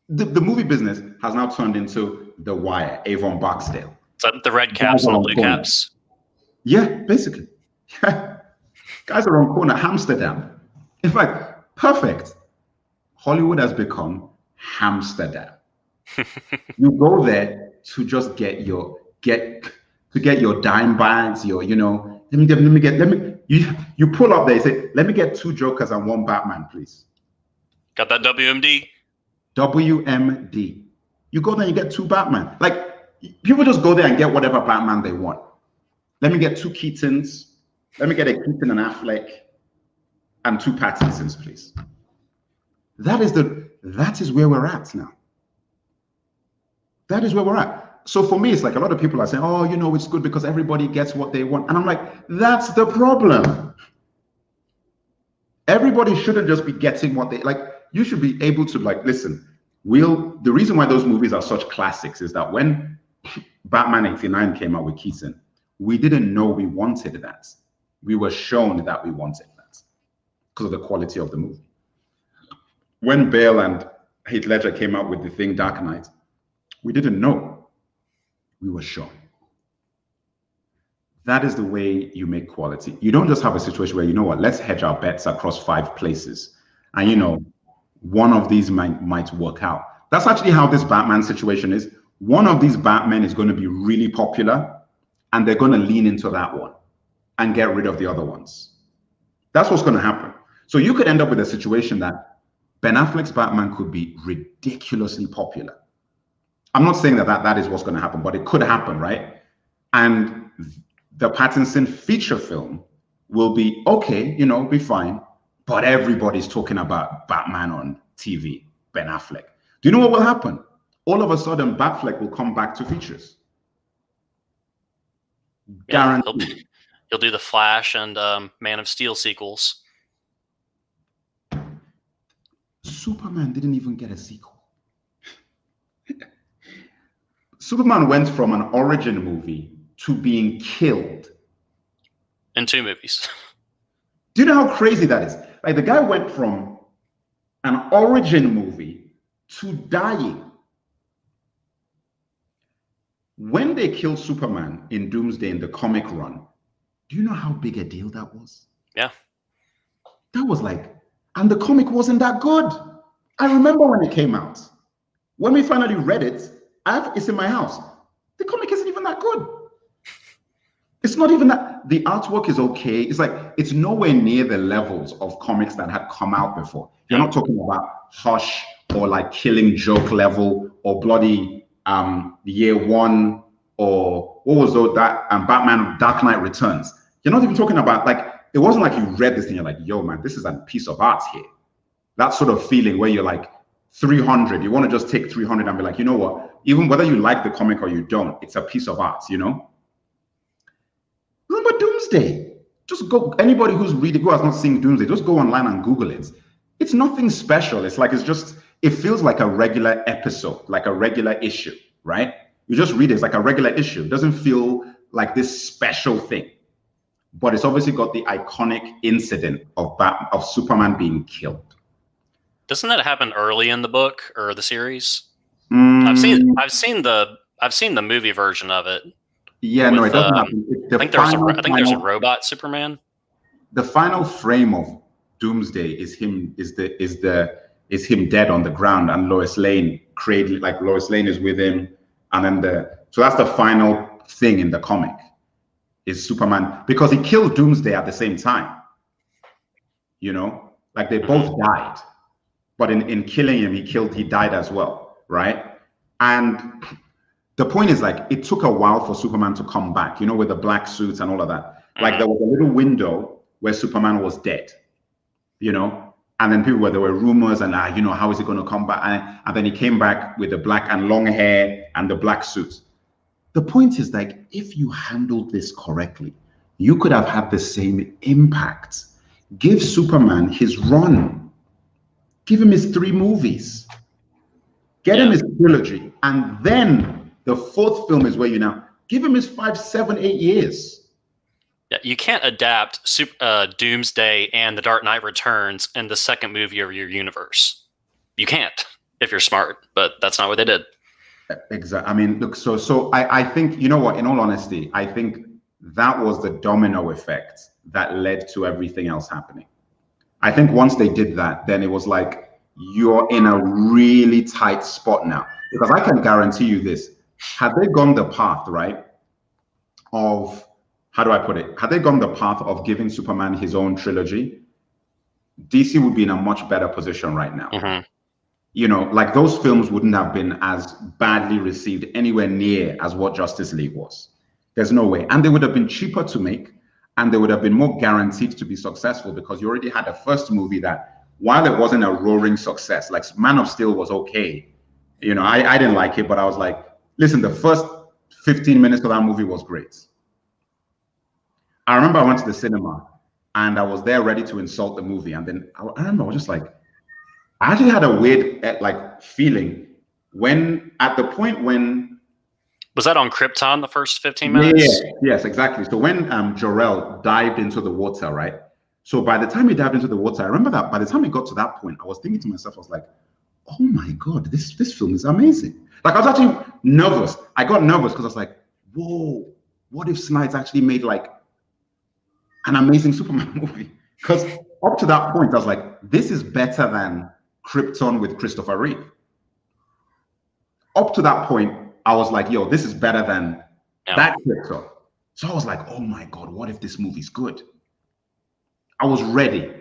The movie business has now turned into The Wire, Avon Barksdale. So the red caps and the blue caps. Yeah, basically. Guys are on corner, Amsterdam. In fact, perfect. Hollywood has become Amsterdam. You go there to just get your dime bags, you pull up there, you say, let me get 2 Jokers and 1 Batman, please. Got that WMD? WMD. You go there and you get 2 Batman. Like, people just go there and get whatever Batman they want. Let me get 2 Keatons. Let me get a Keaton and Affleck and 2 Pattinsons, please. That is where we're at now. That is where we're at. So for me, it's like a lot of people are saying, oh, it's good because everybody gets what they want. And I'm like, that's the problem. Everybody shouldn't just be getting what they like. You should be able to listen, the reason why those movies are such classics is that when Batman 89 came out with Keaton, we didn't know we wanted that. We were shown that we wanted that because of the quality of the movie. When Bale and Heath Ledger came out with The Thing, Dark Knight, we didn't know. We were shown. That is the way you make quality. You don't just have a situation where, let's hedge our bets across 5 places. And, one of these might work out. That's actually how this Batman situation is. One of these Batmen is going to be really popular, and they're going to lean into that one and get rid of the other ones. That's what's going to happen. So you could end up with a situation that Ben Affleck's Batman could be ridiculously popular. I'm not saying that is what's going to happen, but it could happen, right? And the Pattinson feature film will be okay, be fine. But everybody's talking about Batman on TV, Ben Affleck. Do you know what will happen? All of a sudden, Batfleck will come back to features. Guaranteed. He'll do the Flash and Man of Steel sequels. Superman didn't even get a sequel. Superman went from an origin movie to being killed. In 2 movies. Do you know how crazy that is? Like, the guy went from an origin movie to dying. When they killed Superman in Doomsday in the comic run, do you know how big a deal that was? Yeah. That was like, and the comic wasn't that good. I remember when it came out. When we finally read it, it's in my house. The comic isn't even that good. It's not even that. The artwork is okay. It's like, it's nowhere near the levels of comics that had come out before. You're not talking about Hush or like Killing Joke level or bloody Year One or what was that Batman Dark Knight Returns. You're not even talking about, like, it wasn't like you read this and you're like, yo man, this is a piece of art here. That sort of feeling where you're like, 300. You want to just take 300 and be like, you know what? Even whether you like the comic or you don't, it's a piece of art, you know? Remember Doomsday? Just go, anybody who has not seen Doomsday, just go online and Google it. It's nothing special. It's like, it feels like a regular episode, like a regular issue, right? You just read it, it's like a regular issue. It doesn't feel like this special thing. But it's obviously got the iconic incident of Superman being killed. Doesn't that happen early in the book or the series? I've seen the movie version of it. Yeah, no, it doesn't happen. I think there's a robot Superman. The final frame of Doomsday is him dead on the ground, and Lois Lane Lois Lane is with him, and then so that's the final thing in the comic is Superman, because he killed Doomsday at the same time. You know, like they both died, but in killing him, he died as well, right? And the point is, like, it took a while for Superman to come back, you know, with the black suits and all of that. Like there was a little window where Superman was dead, you know, and then there were rumors and, you know, how is he going to come back? And then he came back with the black and long hair and the black suit. The point is, like, if you handled this correctly, you could have had the same impact. Give Superman his run. Give him his 3 movies. Get him his trilogy. And then the 4th film is where you now give him his 5, 7, 8 years. Yeah, you can't adapt Doomsday and The Dark Knight Returns in the second movie of your universe. You can't if you're smart, but that's not what they did. Exactly. I mean, look, so I think, you know what, in all honesty, I think that was the domino effect that led to everything else happening. I think once they did that, then it was like, you're in a really tight spot now. Because I can guarantee you this, had they gone the path, right, of, how do I put it? Had they gone the path of giving Superman his own trilogy, DC would be in a much better position right now. Mm-hmm. You know, like those films wouldn't have been as badly received anywhere near as what Justice League was. There's no way. And they would have been cheaper to make, and they would have been more guaranteed to be successful, because you already had a first movie that, while it wasn't a roaring success, like Man of Steel was okay. You know, I didn't like it, but I was like, listen, the first 15 minutes of that movie was great. I remember I went to the cinema and I was there ready to insult the movie. And then I remember I was just like, I actually had a weird feeling at the point when... Was that on Krypton, the first 15 minutes? Yeah, yes, exactly. So when Jor-El dived into the water, right? So by the time he dived into the water, I remember that by the time he got to that point, I was thinking to myself, I was like, oh my God, this film is amazing. Like, I was actually nervous. I got nervous because I was like, whoa, what if Snyder actually made like an amazing Superman movie? Because up to that point, I was like, this is better than Krypton with Christopher Reeve. Up to that point, I was like, yo, this is better than that Krypton. So I was like, oh my God, what if this movie's good? I was ready.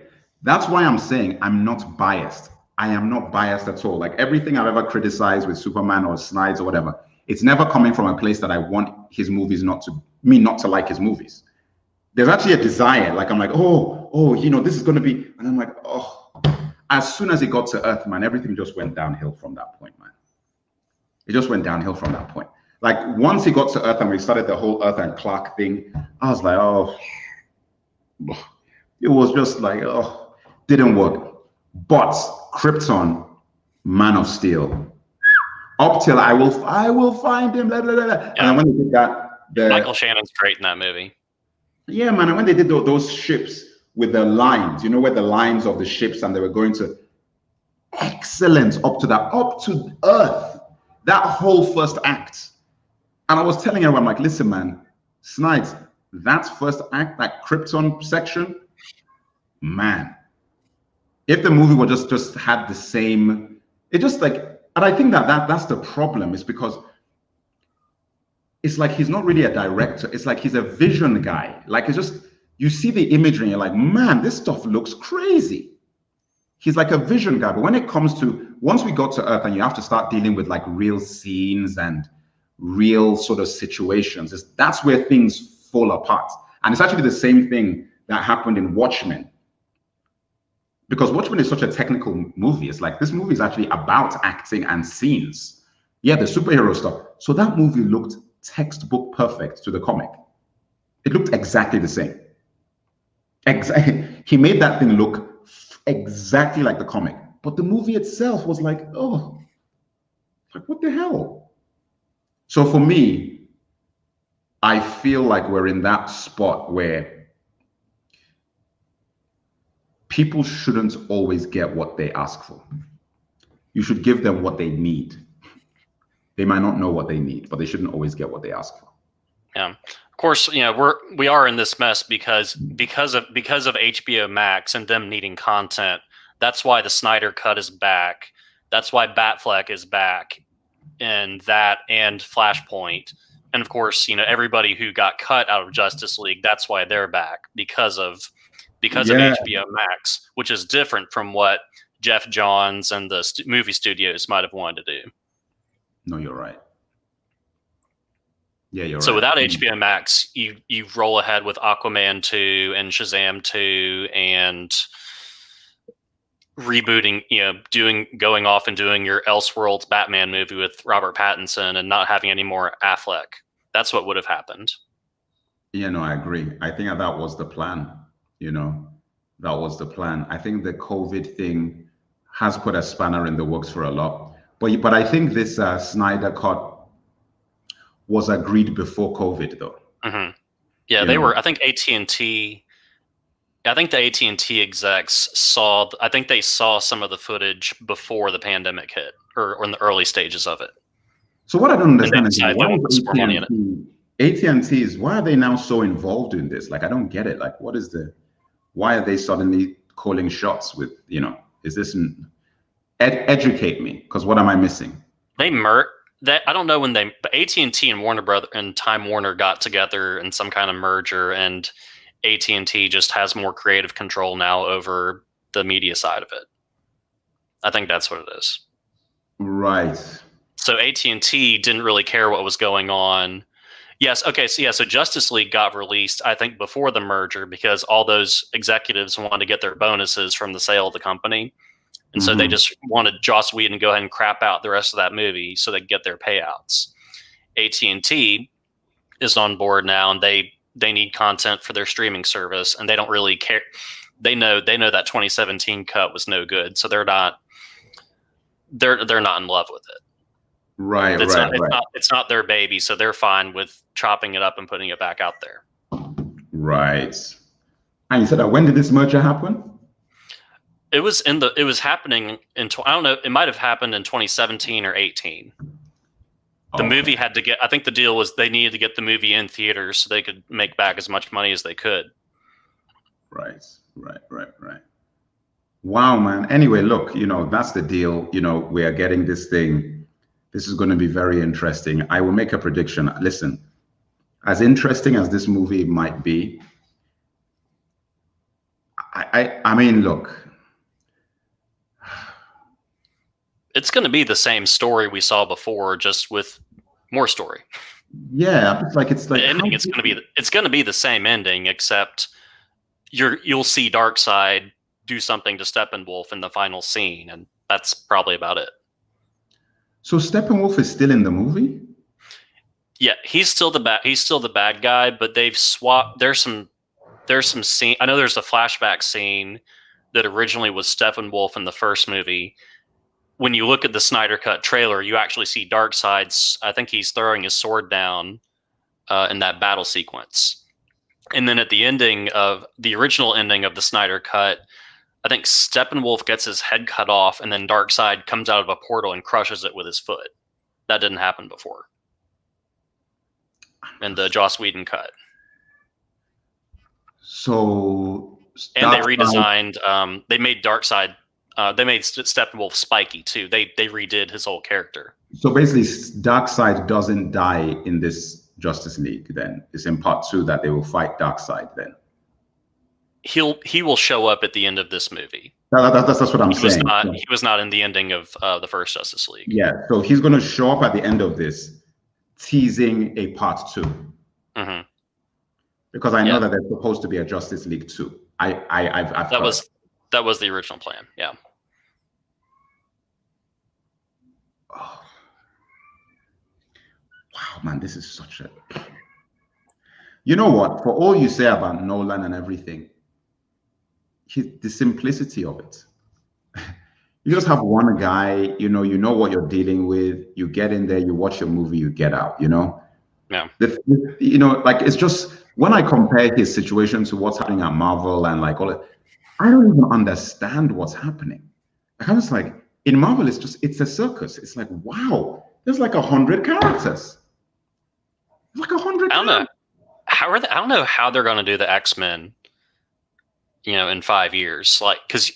That's why I'm saying I'm not biased. I am not biased at all. Like everything I've ever criticized with Superman or Snyder or whatever, it's never coming from a place that I want his movies not to like his movies. There's actually a desire. Like I'm like, oh, you know, this is going to be, and I'm like, oh. As soon as it got to Earth, man, everything just went downhill from that point, man. It just went downhill from that point. Like once he got to Earth and we started the whole Earth and Clark thing, I was like, oh, it was just like, oh, didn't work. But Krypton, Man of Steel, up till I will find him, blah, blah, blah. Yeah. And when they did that, Michael Shannon's great in that movie. Yeah, man. And when they did those ships with the lines, you know, where the lines of the ships and they were going to, excellent up to Earth, that whole first act. And I was telling everyone, I'm like, listen, man, Snyder, that first act, that Krypton section, man, if the movie would just had the same, it just like, and I think that's the problem, is because it's like he's not really a director. It's like he's a vision guy. Like it's just, you see the imagery and you're like, man, this stuff looks crazy. He's like a vision guy. But when it comes to, once we got to Earth and you have to start dealing with like real scenes and real sort of situations, that's where things fall apart. And it's actually the same thing that happened in Watchmen. Because Watchmen is such a technical movie. It's like this movie is actually about acting and scenes. Yeah, the superhero stuff. So that movie looked textbook perfect to the comic. It looked exactly the same. Exactly. He made that thing look exactly like the comic. But the movie itself was like, oh, like what the hell? So for me, I feel like we're in that spot where people shouldn't always get what they ask for. You should give them what they need. They might not know what they need, but they shouldn't always get what they ask for. Yeah. Of course, you know, we are in this mess because of HBO Max and them needing content. That's why the Snyder Cut is back. That's why Batfleck is back, and that and Flashpoint. And of course, you know, everybody who got cut out of Justice League, that's why they're back because of HBO Max, which is different from what Jeff Johns and the movie studios might have wanted to do. No, you're right. Yeah, you're right. So without HBO Max, you roll ahead with Aquaman 2 and Shazam 2 and rebooting, you know, going off and doing your Elseworlds Batman movie with Robert Pattinson and not having any more Affleck. That's what would have happened. Yeah, no, I agree. I think that was the plan. You know, that was the plan. I think the COVID thing has put a spanner in the works for a lot. But I think this Snyder Cut was agreed before COVID, though. Mm-hmm. Yeah, they were. I think AT&T. I think the AT&T execs saw. I think they saw some of the footage before the pandemic hit, or in the early stages of it. So what I don't understand is AT&T is why are they now so involved in this? Like I don't get it. Like what is why are they suddenly calling shots with, you know, is this educate me, because what am I missing? They that I don't know when but AT&T and Warner Brothers and Time Warner got together in some kind of merger, and AT&T just has more creative control now over the media side of it. I think that's what it is. Right. So AT&T didn't really care what was going on. Yes. Okay. So so Justice League got released, I think, before the merger because all those executives wanted to get their bonuses from the sale of the company. And so they just wanted Joss Whedon to go ahead and crap out the rest of that movie so they could get their payouts. AT&T is on board now, and they need content for their streaming service, and they don't really care. They know that 2017 cut was no good, so they're not in love with it. Right, it's not their baby, so they're fine with chopping it up and putting it back out there. Right. And you said that when did this merger happen? It was happening in I don't know, it might have happened in 2017 or 18. The movie had to get, I think the deal was they needed to get the movie in theaters so they could make back as much money as they could. Right. Wow, man. Anyway, look, you know, that's the deal. You know, we are getting this thing. This is going to be very interesting. I will make a prediction. Listen, as interesting as this movie might be, I mean, look. It's going to be the same story we saw before, just with more story. Yeah, it's like the ending. It's going to be the same ending, except you'll see Darkseid do something to Steppenwolf in the final scene, and that's probably about it. So Steppenwolf is still in the movie? Yeah, he's still the bad guy, but they've swapped. There's some scene. I know there's a flashback scene that originally was Steppenwolf in the first movie. When you look at the Snyder Cut trailer, you actually see Darkseid's. I think he's throwing his sword down in that battle sequence. And then at the original ending of the Snyder Cut, I think Steppenwolf gets his head cut off, and then Darkseid comes out of a portal and crushes it with his foot. That didn't happen before in the Joss Whedon cut. So, and they redesigned. They made Darkseid. They made Steppenwolf spiky too. They redid his whole character. So basically, Darkseid doesn't die in this Justice League. Then it's in part 2 that they will fight Darkseid. Then he will show up at the end of this movie. That's what I'm saying. He was not in the ending of the first Justice League. Yeah, so he's going to show up at the end of this, teasing a part 2. Mm-hmm. Because I know that there's supposed to be a Justice League 2. That was the original plan. Yeah. Oh. Wow, man, this is such a... You know what? For all you say about Nolan and everything, the simplicity of it. You just have one guy, you know what you're dealing with. You get in there, you watch your movie, you get out, Yeah. Like, it's just, when I compare his situation to what's happening at Marvel and like all that, I don't even understand what's happening. Like, I'm just like, in Marvel, it's a circus. It's like, wow, there's like 100 characters. Like 100. I don't know. I don't know how they're going to do the X-Men, in 5 years. Like, because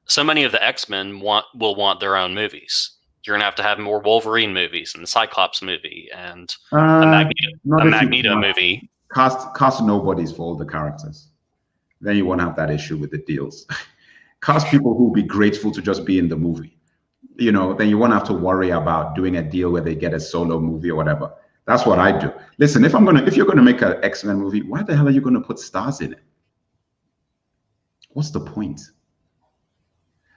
so many of the X-Men will want their own movies. You're going to have more Wolverine movies and the Cyclops movie and a Magneto movie. Cast nobodies for all the characters. Then you won't have that issue with the deals. Cast people who will be grateful to just be in the movie. Then you won't have to worry about doing a deal where they get a solo movie or whatever. That's what I do. Listen, if you're gonna make an X-Men movie, why the hell are you gonna put stars in it? What's the point?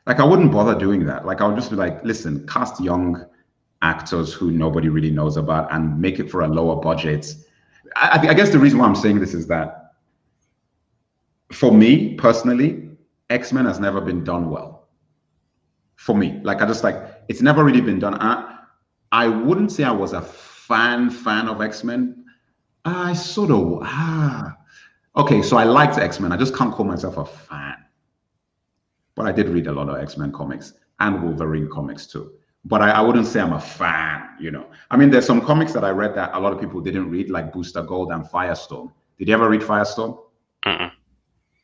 Like, I wouldn't bother doing that. Like, I would just be like, listen, cast young actors who nobody really knows about and make it for a lower budget. I guess the reason why I'm saying this is that, for me personally, X-Men has never been done well. For me, like, it's never really been done. I wouldn't say I was a fan of X-Men. I sort of, okay, so I liked X-Men. I just can't call myself a fan. But I did read a lot of X-Men comics and Wolverine comics too. But I wouldn't say I'm a fan, I mean, there's some comics that I read that a lot of people didn't read, like Booster Gold and Firestorm. Did you ever read Firestorm? Mm-mm.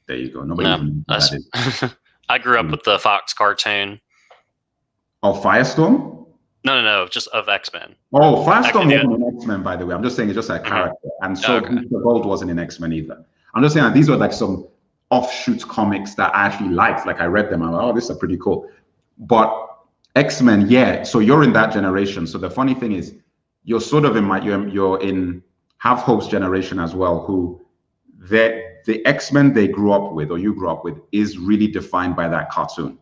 There you go. Nobody even knows what that is. I grew up with the Fox cartoon. Oh, Firestorm? No, just of X-Men. Oh, Firestorm wasn't in X-Men, by the way. I'm just saying it's just a character. And so Booster Gold wasn't in X-Men either. I'm just saying these were like some offshoot comics that I actually liked. Like, I read them. I'm like, oh, this is pretty cool. But X-Men, yeah. So you're in that generation. So the funny thing is, you're sort of you're in Have Hope's generation as well, who the X-Men they grew up with, or you grew up with, is really defined by that cartoon.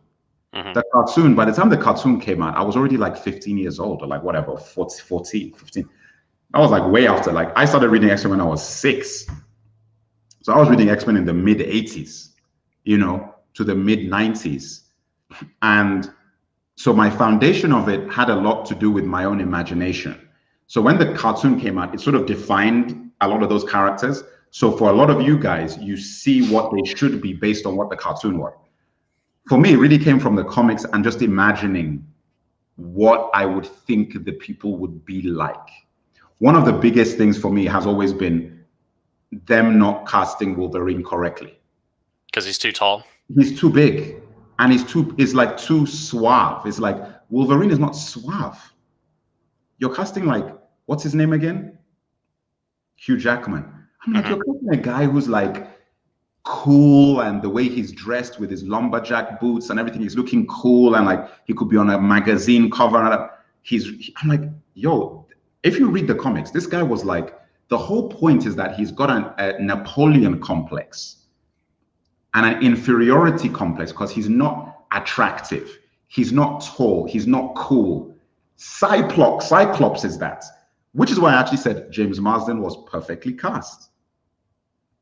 Mm-hmm. The cartoon, by the time the cartoon came out, I was already like 15 years old, or like whatever, 14, 15. I was like way after. Like, I started reading X-Men when I was 6. So I was reading X-Men in the mid 80s, to the mid 90s. And so my foundation of it had a lot to do with my own imagination. So when the cartoon came out, it sort of defined a lot of those characters. So for a lot of you guys, you see what they should be based on what the cartoon were. For me, it really came from the comics and just imagining what I would think the people would be like. One of the biggest things for me has always been them not casting Wolverine correctly. Because he's too tall? He's too big. And he's like too suave. It's like, Wolverine is not suave. You're casting like, what's his name again? Hugh Jackman. I'm like, you're casting a guy who's like cool, and the way he's dressed with his lumberjack boots and everything, he's looking cool, and like he could be on a magazine cover. I'm like, yo, if you read the comics, this guy was like, the whole point is that he's got a Napoleon complex and an inferiority complex because he's not attractive. He's not tall. He's not cool. Cyclops is that, which is why I actually said James Marsden was perfectly cast.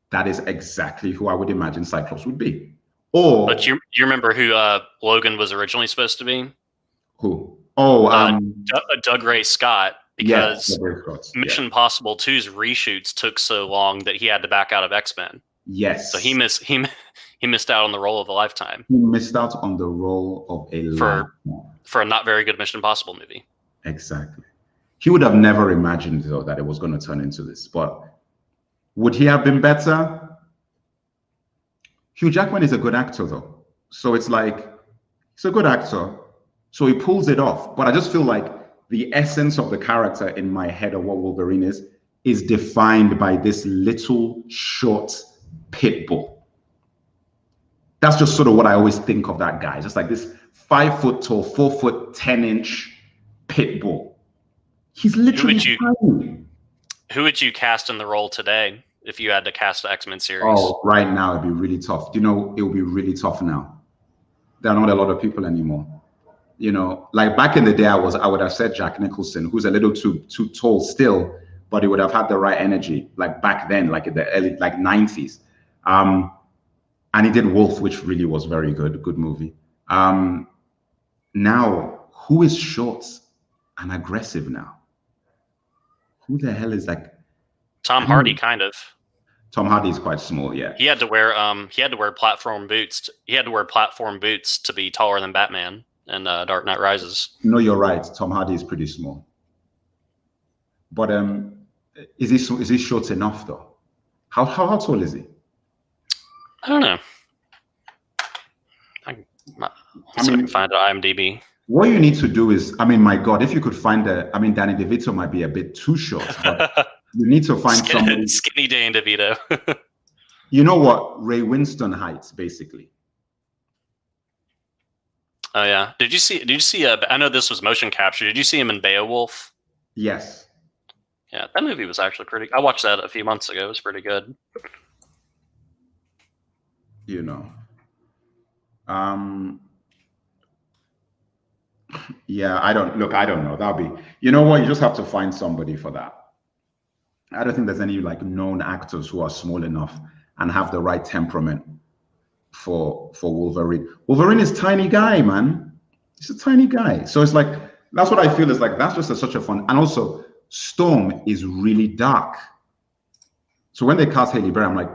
That is exactly who I would imagine Cyclops would be. But you remember who Logan was originally supposed to be? Who? Oh, Doug Ray Scott. Because Mission Impossible 2's reshoots took so long that he had to back out of X-Men. Yes. So he missed out on the role of a lifetime. He missed out on the role of a lifetime. For a not very good Mission Impossible movie. Exactly. He would have never imagined, though, that it was going to turn into this. But would he have been better? Hugh Jackman is a good actor, though. So it's like, he's a good actor. So he pulls it off. But I just feel like the essence of the character in my head of what Wolverine is defined by this little short pit bull. That's just sort of what I always think of that guy. Just like this 5 foot tall, 4 foot 10-inch pit bull. He's literally tiny. Who would you cast in the role today if you had to cast the X-Men series? Oh, right now it'd be really tough. You know, it would be really tough now. There are not a lot of people anymore. You know, like back in the day, I would have said Jack Nicholson, who's a little too tall still, but he would have had the right energy, like back then, like in the early 90s. And he did Wolf, which really was very good movie. Now, who is short and aggressive now? Who the hell is like Tom Hardy, kind of. Tom Hardy is quite small, yeah. He had to wear platform boots. He had to wear platform boots to be taller than Batman in Dark Knight Rises. No, you're right. Tom Hardy is pretty small. But is he short enough though? How tall is he? I don't know. I can find it on IMDb. What you need to do is, I mean, my God, if you could find Danny DeVito might be a bit too short, but you need to find somebody. Skinny Danny DeVito. You know what? Ray Winston heights, basically. Oh yeah. Did you see? I know this was motion capture. Did you see him in Beowulf? Yes. Yeah, that movie was actually pretty. I watched that a few months ago. It was pretty good. You know. Yeah, I don't know. That'll be, you know what? You just have to find somebody for that. I don't think there's any like known actors who are small enough and have the right temperament for Wolverine. Wolverine is tiny guy, man. He's a tiny guy. So it's like, that's what I feel is like, that's just such a fun. And also, Storm is really dark. So when they cast Halle Berry, I'm like,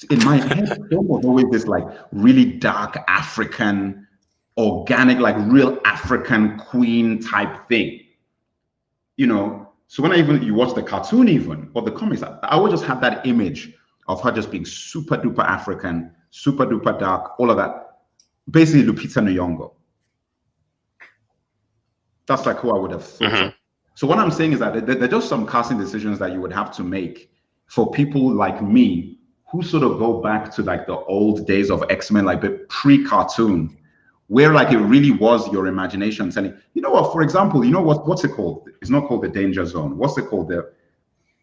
in my head, Storm was always this like really dark African, organic, like real African queen type thing. You know, so when you watch the cartoon even, or the comics, I always just have that image of her just being super duper African, super duper dark, all of that. Basically Lupita Nyong'o. That's like who I would have thought of. So what I'm saying is that there are just some casting decisions that you would have to make for people like me who sort of go back to like the old days of X-Men, like the pre-cartoon, where like it really was your imagination telling, you know what, for example, you know what's it called? It's not called the Danger Zone. What's it called?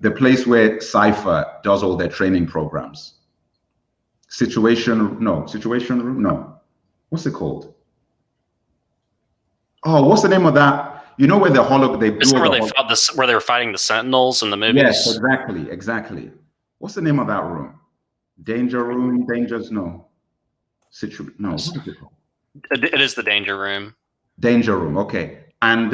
The place where Cypher does all their training programs. Situation Room? No. What's it called? Oh, what's the name of that? You know where the where they were fighting the Sentinels in the movies? Yes, exactly. What's the name of that room? Danger Room? No. No, what is it called? It is the Danger Room. Danger Room, okay. And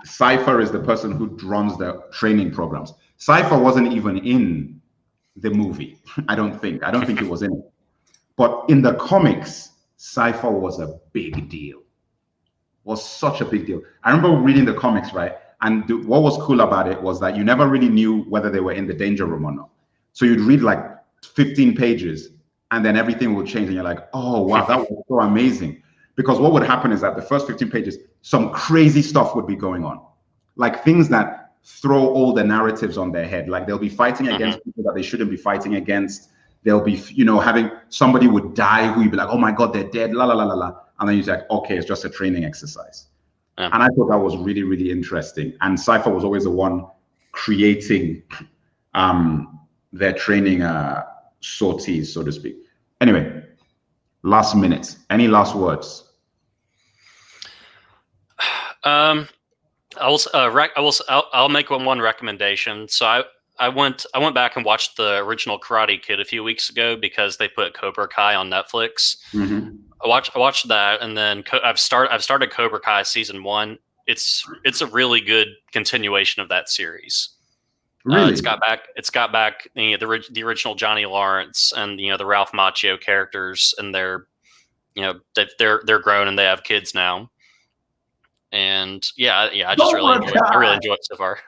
Cypher is the person who runs the training programs. Cypher wasn't even in the movie, I don't think he was in it. But in the comics, Cypher was a big deal. Was such a big deal. I remember reading the comics, right? And what was cool about it was that you never really knew whether they were in the Danger Room or not. So you'd read like 15 pages and then everything would change and you're like, oh, wow, that was so amazing. Because what would happen is that the first 15 pages, some crazy stuff would be going on. Like things that throw all the narratives on their head. Like they'll be fighting against people that they shouldn't be fighting against. They'll be, having somebody would die who you'd be like, oh my God, they're dead, la, la, la, la, la. And then you're like, okay, it's just a training exercise. And I thought that was really, really interesting. And Cypher was always the one creating their training sorties, so to speak. Anyway, last minute. Any last words? I'll make one recommendation. So I went back and watched the original Karate Kid a few weeks ago because they put Cobra Kai on Netflix. I watched that, and then I've started Cobra Kai season 1. It's a really good continuation of that series. Really? It's got back the original Johnny Lawrence and the Ralph Macchio characters, and they're grown and they have kids now. And I just really enjoy it so far.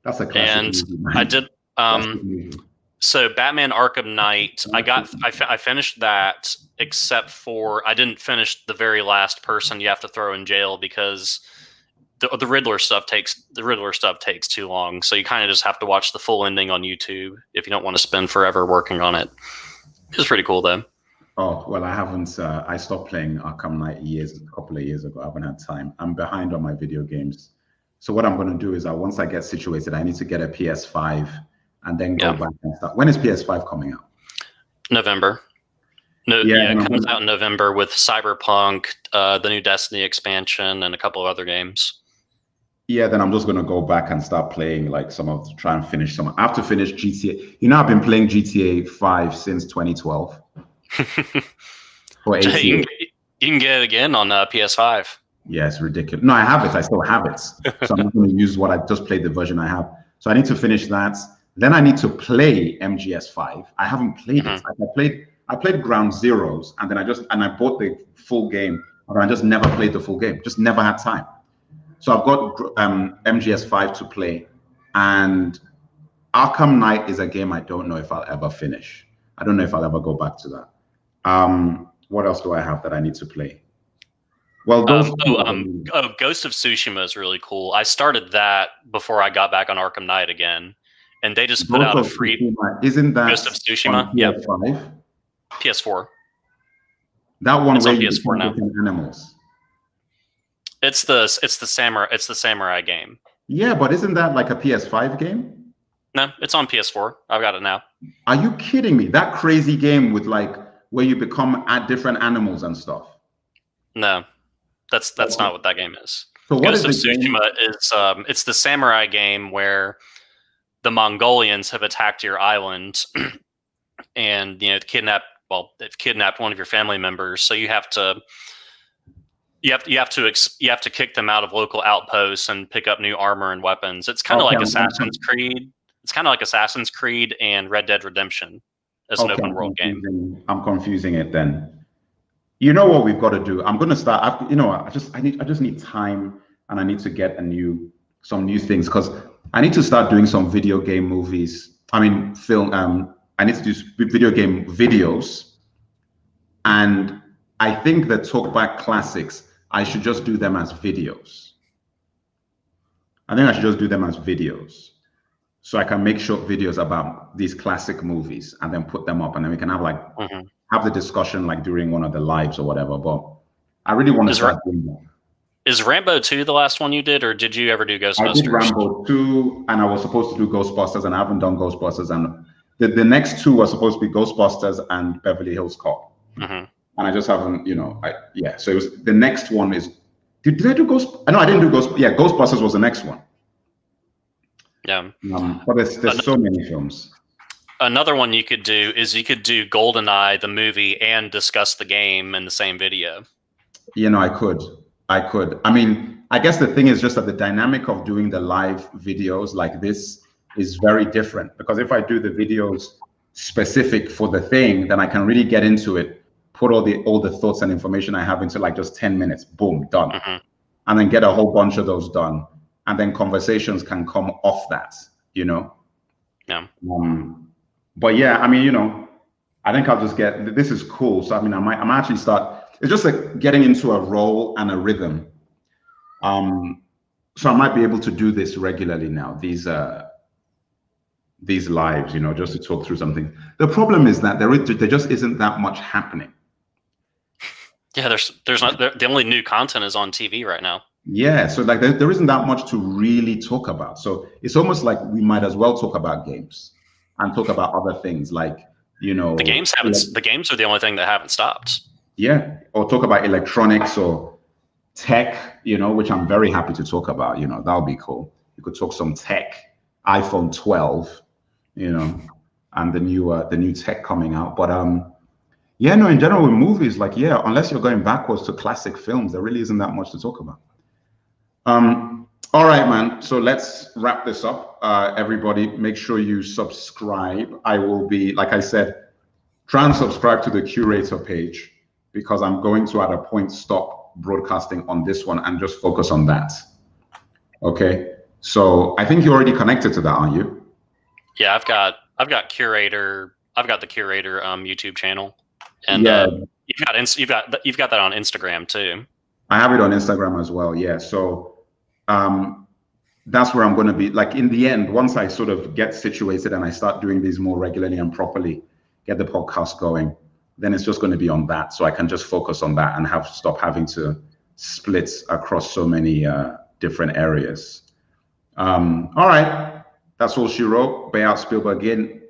That's a classic and movie, I did so Batman Arkham Knight, I finished that, except for I didn't finish the very last person you have to throw in jail because the Riddler stuff takes too long. So you kind of just have to watch the full ending on YouTube if you don't want to spend forever working on it. It's pretty cool though. Oh, well, I haven't, I stopped playing Arkham Knight a couple of years ago. I haven't had time. I'm behind on my video games. So what I'm going to do is once I get situated, I need to get a PS5 and then go back and start. When is PS5 coming out? November. It comes out in November with Cyberpunk, the new Destiny expansion, and a couple of other games. Yeah, then I'm just gonna go back and start playing like try and finish some. I have to finish GTA. You know, I've been playing GTA 5 since 2012. For 8 years. You can get it again on PS5. Yeah, it's ridiculous. No, I have it. I still have it. So I'm going to use what I just played, the version I have. So I need to finish that. Then I need to play MGS5. I haven't played it. I played Ground Zeroes, and then I bought the full game, and I just never played the full game. Just never had time. So I've got MGS5 to play, and Arkham Knight is a game I don't know if I'll ever finish. I don't know if I'll ever go back to that. What else do I have that I need to play? Well, Ghost of Tsushima is really cool. I started that before I got back on Arkham Knight again, and they just put out a free. Isn't that Ghost of Tsushima? Yeah. PS4. That one it's where on you PS4 now. Animals. It's the samurai game. Yeah, but isn't that like a PS5 game? No, it's on PS4. I've got it now. Are you kidding me? That crazy game with like where you become different animals and stuff. No, that's not what that game is. So what Ghost of Tsushima is it's the samurai game where the Mongolians have attacked your island and they've kidnapped one of your family members. So you have to kick them out of local outposts and pick up new armor and weapons. It's kind of like Assassin's Creed. It's kind of like Assassin's Creed and Red Dead Redemption as an open world game. I'm confusing it then. You know what we've got to do? I'm going to start. I just need time, and I need to get some new things because I need to start doing some video game movies. Film. I need to do video game videos, and I think the Talkback Classics, I should just do them as videos. So I can make short videos about these classic movies and then put them up, and then we can have have the discussion like during one of the lives or whatever. But I really want to start doing that. Is Rambo 2 the last one you did, or did you ever do Ghostbusters? I did Rambo 2, and I was supposed to do Ghostbusters, and I haven't done Ghostbusters. And the next two were supposed to be Ghostbusters and Beverly Hills Cop. And I just haven't, So it was the next one is. Did I do Ghost? No, I didn't do Ghost. Yeah, Ghostbusters was the next one. Yeah. But there's so many films. Another one you could do is GoldenEye, the movie, and discuss the game in the same video. I could. I guess the thing is just that the dynamic of doing the live videos like this is very different, because if I do the videos specific for the thing, then I can really get into it, put all the thoughts and information I have into like just 10 minutes, boom, done. And then get a whole bunch of those done. And then conversations can come off that, Yeah. But yeah, I think I'll just this is cool. So I might actually start. It's just like getting into a role and a rhythm. So I might be able to do this regularly now. These lives, just to talk through something. The problem is that there just isn't that much happening. Yeah, there's not. The only new content is on TV right now. Yeah, so like there isn't that much to really talk about. So it's almost like we might as well talk about games and talk about other things like, the games the games are the only thing that haven't stopped. Yeah, or talk about electronics or tech, which I'm very happy to talk about. That'll be cool. You could talk some tech, iPhone 12, and the new tech coming out. But in general with movies, unless you're going backwards to classic films, there really isn't that much to talk about. All right, man. So let's wrap this up. Everybody, make sure you subscribe. I will be, like I said, try and subscribe to the curator page, because I'm going to at a point stop broadcasting on this one and just focus on that. Okay. So I think you're already connected to that, aren't you? Yeah, I've got the curator YouTube channel, and you've got that on Instagram too. I have it on Instagram as well. Yeah. So that's where I'm going to be. Like in the end, once I sort of get situated and I start doing these more regularly and properly, get the podcast going, then it's just going to be on that. So I can just focus on that and stop having to split across so many different areas. All right. That's All She Wrote, Bay Out Spielberg in.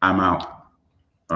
I'm out.